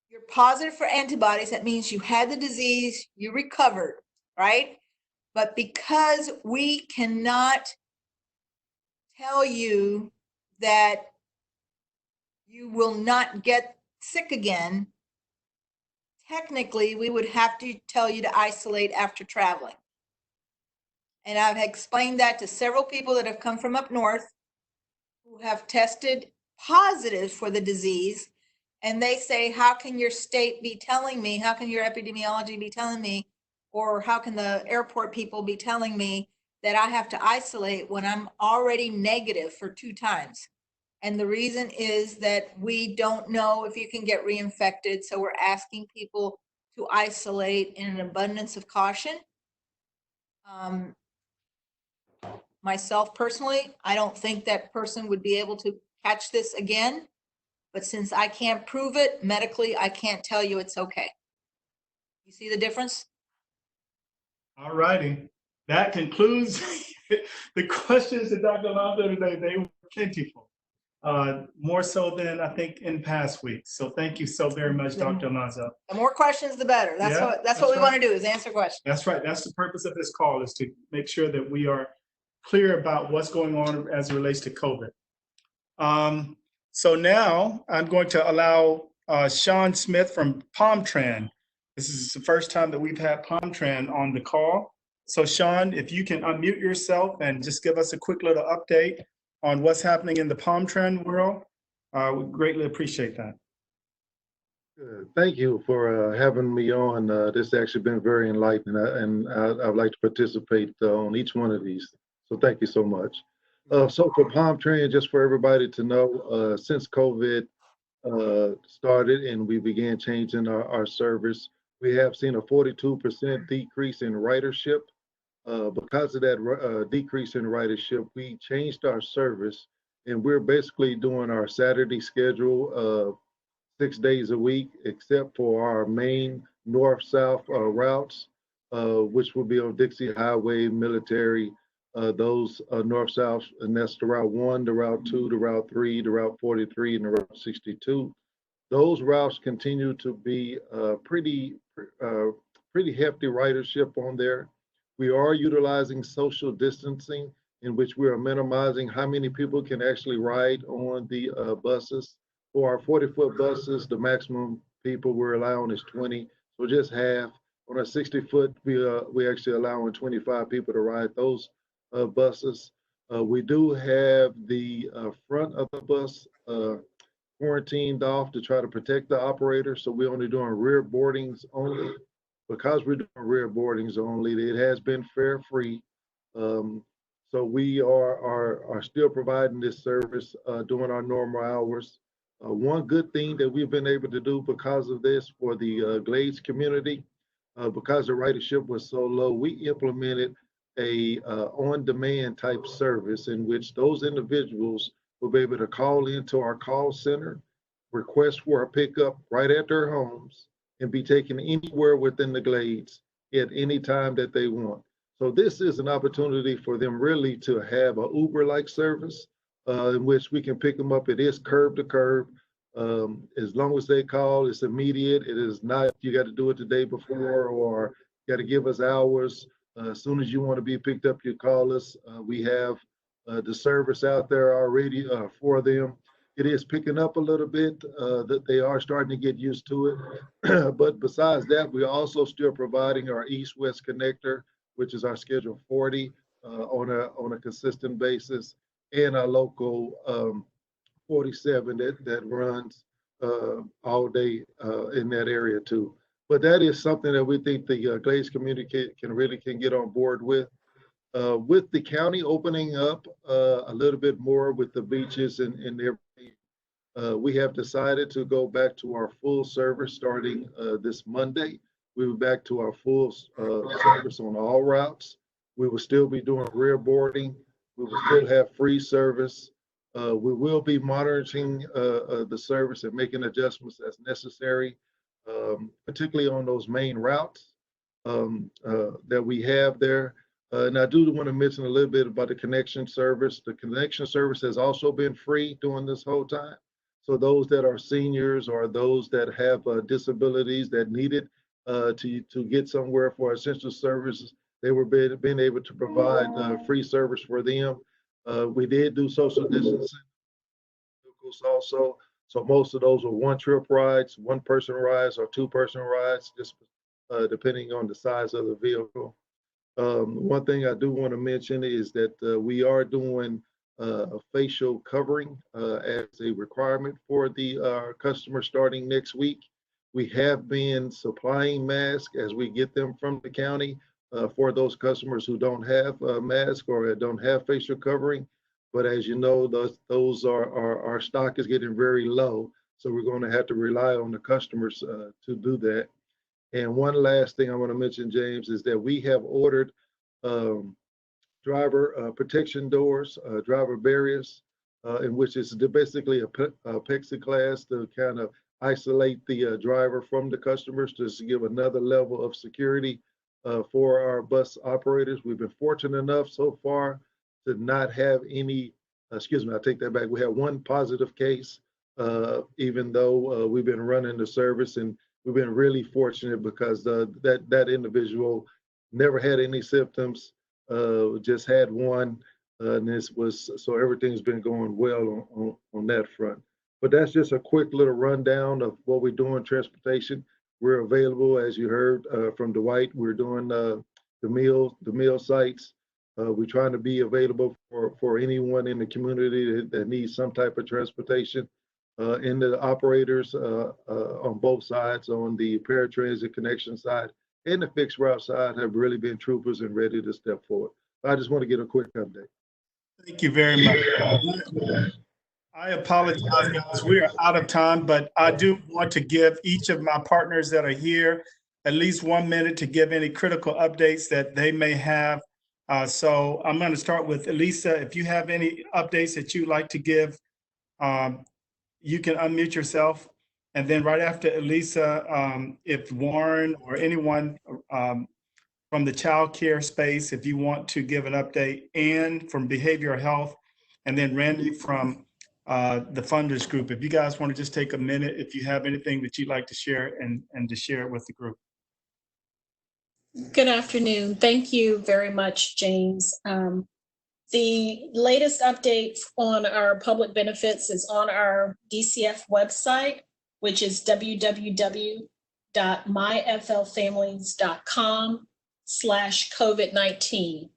you're positive for antibodies, that means you had the disease, you recovered, right? But because we cannot tell you that you will not get sick again, technically, we would have to tell you to isolate after traveling. And I've explained that to several people that have come from up north who have tested positive for the disease. And they say, how can your state be telling me, how can your epidemiology be telling me, or how can the airport people be telling me that I have to isolate when I'm already negative for 2 times? And the reason is that we don't know if you can get reinfected. So we're asking people to isolate in an abundance of caution. Myself personally, I don't think that person would be able to catch this again. But since I can't prove it medically, I can't tell you it's okay. You see the difference?
All righty. That concludes the questions to Dr. Alonso today. They were plentiful, more so than I think in past weeks. So thank you so very much, Dr. Alonso.
The more questions, the better. That's
Yeah,
what
that's
we
right.
want to do, is answer questions.
That's right. That's the purpose of this call, is to make sure that we are clear about what's going on as it relates to COVID. So now I'm going to allow Sean Smith from PalmTran. This is the first time that we've had PalmTran on the call. So Sean, if you can unmute yourself and just give us a quick little update on what's happening in the PalmTran world, we greatly appreciate that.
Thank you for having me on. This has actually been very enlightening, and I'd like to participate on each one of these. So thank you so much. So for PalmTran, just for everybody to know, since COVID started and we began changing our service, we have seen a 42% decrease in ridership. Because of that decrease in ridership, we changed our service, and we're basically doing our Saturday schedule 6 days a week, except for our main north-south routes, which will be on Dixie Highway, Military, those north-south, and that's the Route 1, the Route 2, the Route 3, the Route 43, and the Route 62. Those routes continue to be pretty hefty ridership on there. We are utilizing social distancing, in which we are minimizing how many people can actually ride on the buses. For our 40-foot buses, the maximum people we're allowing is 20, so just half. On our 60-foot, we actually allowing 25 people to ride those buses. We do have the front of the bus quarantined off to try to protect the operator, so we're only doing rear boardings only. Because we're doing rear boardings only, it has been fare free. So we are still providing this service during our normal hours. One good thing that we've been able to do because of this for the Glades community, because the ridership was so low, we implemented a on-demand type service in which those individuals will be able to call into our call center, request for a pickup right at their homes, and be taken anywhere within the Glades at any time that they want. So this is an opportunity for them really to have a Uber-like service in which we can pick them up. It is curb to curb. As long as they call, it's immediate. It is not, you got to do it the day before or you got to give us hours. As soon as you want to be picked up, you call us. We have the service out there already for them. It is picking up a little bit, that they are starting to get used to it. But besides that, we're also still providing our east-west connector, which is our Schedule 40 on a consistent basis, and our local 47 that runs all day in that area too. But that is something that we think the Glades community can get on board with. With the county opening up a little bit more with the beaches and everything, we have decided to go back to our full service starting this Monday. We were back to our full service on all routes. We will still be doing rear boarding. We will still have free service. We will be monitoring the service and making adjustments as necessary, particularly on those main routes that we have there. And I do want to mention a little bit about the connection service. The connection service has also been free during this whole time. So those that are seniors or those that have disabilities that need it to get somewhere for essential services, they were being able to provide free service for them. We did do social distancing also. So most of those were one-trip rides, one-person rides or two-person rides, just depending on the size of the vehicle. One thing I do want to mention is that we are doing a facial covering as a requirement for the customers starting next week. We have been supplying masks as we get them from the county for those customers who don't have a mask or don't have facial covering. But as you know, those are our stock is getting very low. So we're going to have to rely on the customers to do that. And one last thing I want to mention, James, is that we have ordered driver protection doors, driver barriers, in which is basically a plexiglass to kind of isolate the driver from the customers, to give another level of security for our bus operators. We've been fortunate enough so far to not have any, excuse me, I take that back. We have one positive case, even though we've been running the service, and we've been really fortunate because that individual never had any symptoms, just had one, and so everything's been going well on that front. But that's just a quick little rundown of what we do in transportation. We're available, as you heard from Dwight. We're doing the meal sites. We're trying to be available for anyone in the community that needs some type of transportation. And the operators on both sides, on the paratransit connection side and the fixed route side, have really been troopers and ready to step forward. I just want to get a quick update.
Thank you very much. I apologize, guys. We are out of time, but I do want to give each of my partners that are here at least 1 minute to give any critical updates that they may have. So I'm going to start with Elisa. If you have any updates that you'd like to give, you can unmute yourself. And then right after Elisa, if Warren or anyone from the childcare space, if you want to give an update, Ann from behavioral health, and then Randy from the funders group. If you guys want to just take a minute, if you have anything that you'd like to share and to share it with the group.
Good afternoon. Thank you very much, James. The latest update on our public benefits is on our DCF website, which is www.myflfamilies.com/COVID-19.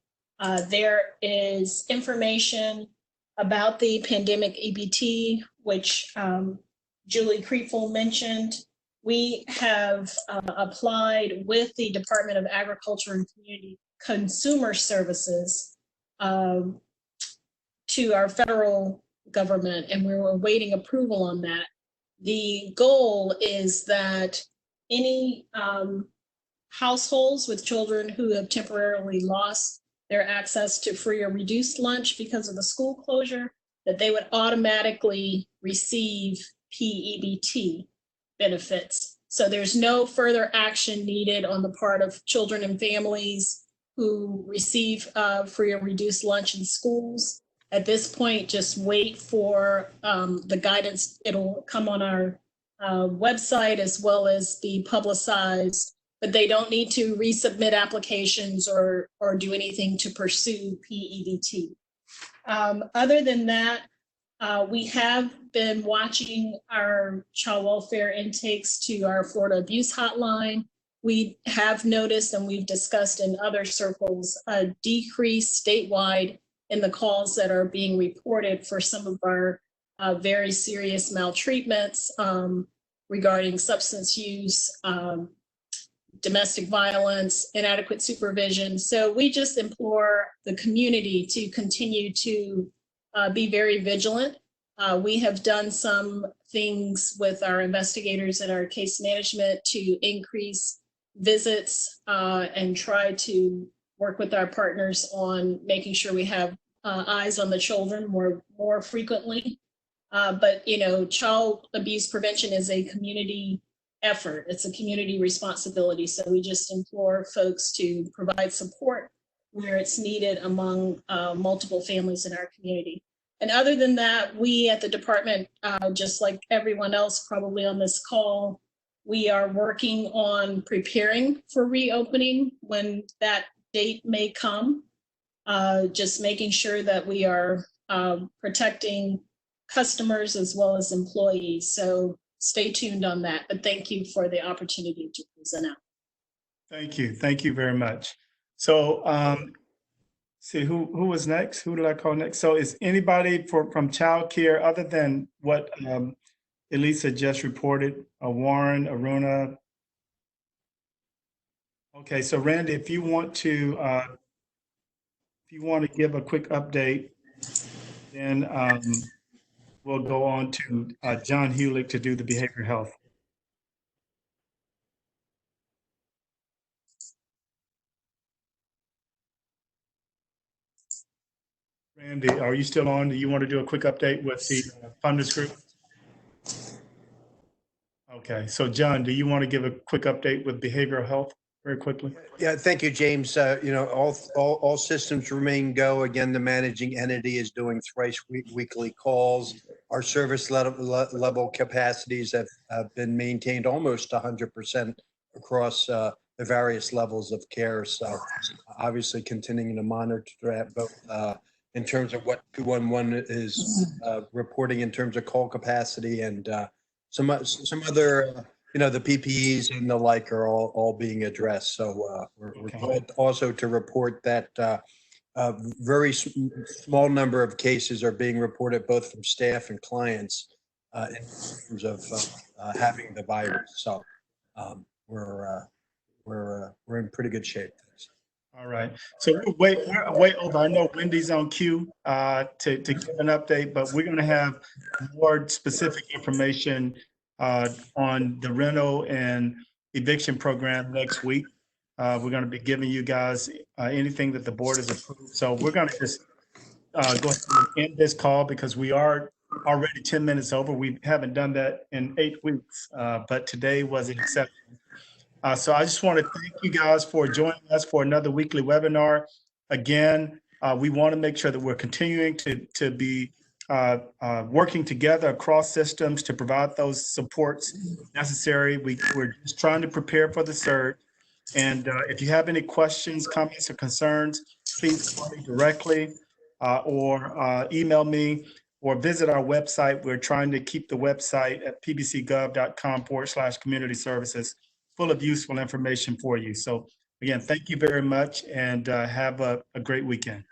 There is information about the pandemic EBT, which Julie Kriefel mentioned. We have applied with the Department of Agriculture and Community Consumer Services to our federal government, and we're awaiting approval on that. The goal is that any households with children who have temporarily lost their access to free or reduced lunch because of the school closure, that they would automatically receive PEBT benefits. So there's no further action needed on the part of children and families who receive free or reduced lunch in schools. At this point, just wait for the guidance. It'll come on our website as well as be publicized, but they don't need to resubmit applications or do anything to pursue PEBT. Other than that, we have been watching our child welfare intakes to our Florida abuse hotline. We have noticed, and we've discussed in other circles, a decrease statewide in the calls that are being reported for some of our very serious maltreatments regarding substance use, domestic violence, inadequate supervision. So we just implore the community to continue to be very vigilant. We have done some things with our investigators and our case management to increase visits and try to work with our partners on making sure we have eyes on the children more frequently. But, you know, child abuse prevention is a community effort. It's a community responsibility. So we just implore folks to provide support where it's needed among multiple families in our community. And other than that, we at the department, just like everyone else probably on this call, we are working on preparing for reopening when that date may come. Just making sure that we are protecting customers as well as employees. So stay tuned on that. But thank you for the opportunity to present out.
Thank you. Thank you very much. So see who was next? Who did I call next? So is anybody from Childcare other than what Elisa just reported? Warren, Aruna. Okay, so Randy, if you want to give a quick update, then we'll go on to John Hewlick to do the behavioral health. Randy, are you still on? Do you want to do a quick update with the funders group? Okay, so John, do you want to give a quick update with behavioral health very quickly?
Yeah, thank you, James. All systems remain go. Again, the managing entity is doing thrice weekly calls. Our service level capacities have been maintained almost 100% across the various levels of care. So obviously continuing to monitor that both in terms of what 211 is reporting in terms of call capacity and some other the PPEs and the like are all being addressed. So we're glad also to report that a very small number of cases are being reported both from staff and clients in terms of having the virus. So we're in pretty good shape.
All right. So we're way over. I know Wendy's on cue to give an update, but we're going to have more specific information on the rental and eviction program next week. We're going to be giving you guys anything that the board has approved. So we're going to just go ahead and end this call because we are already 10 minutes over. We haven't done that in 8 weeks, but today was an exception. So I just want to thank you guys for joining us for another weekly webinar. Again, we want to make sure that we're continuing to be working together across systems to provide those supports necessary. We're just trying to prepare for the surge. And if you have any questions, comments, or concerns, please call me directly or email me or visit our website. We're trying to keep the website at pbcgov.com/community services full of useful information for you. So again, thank you very much and have a great weekend.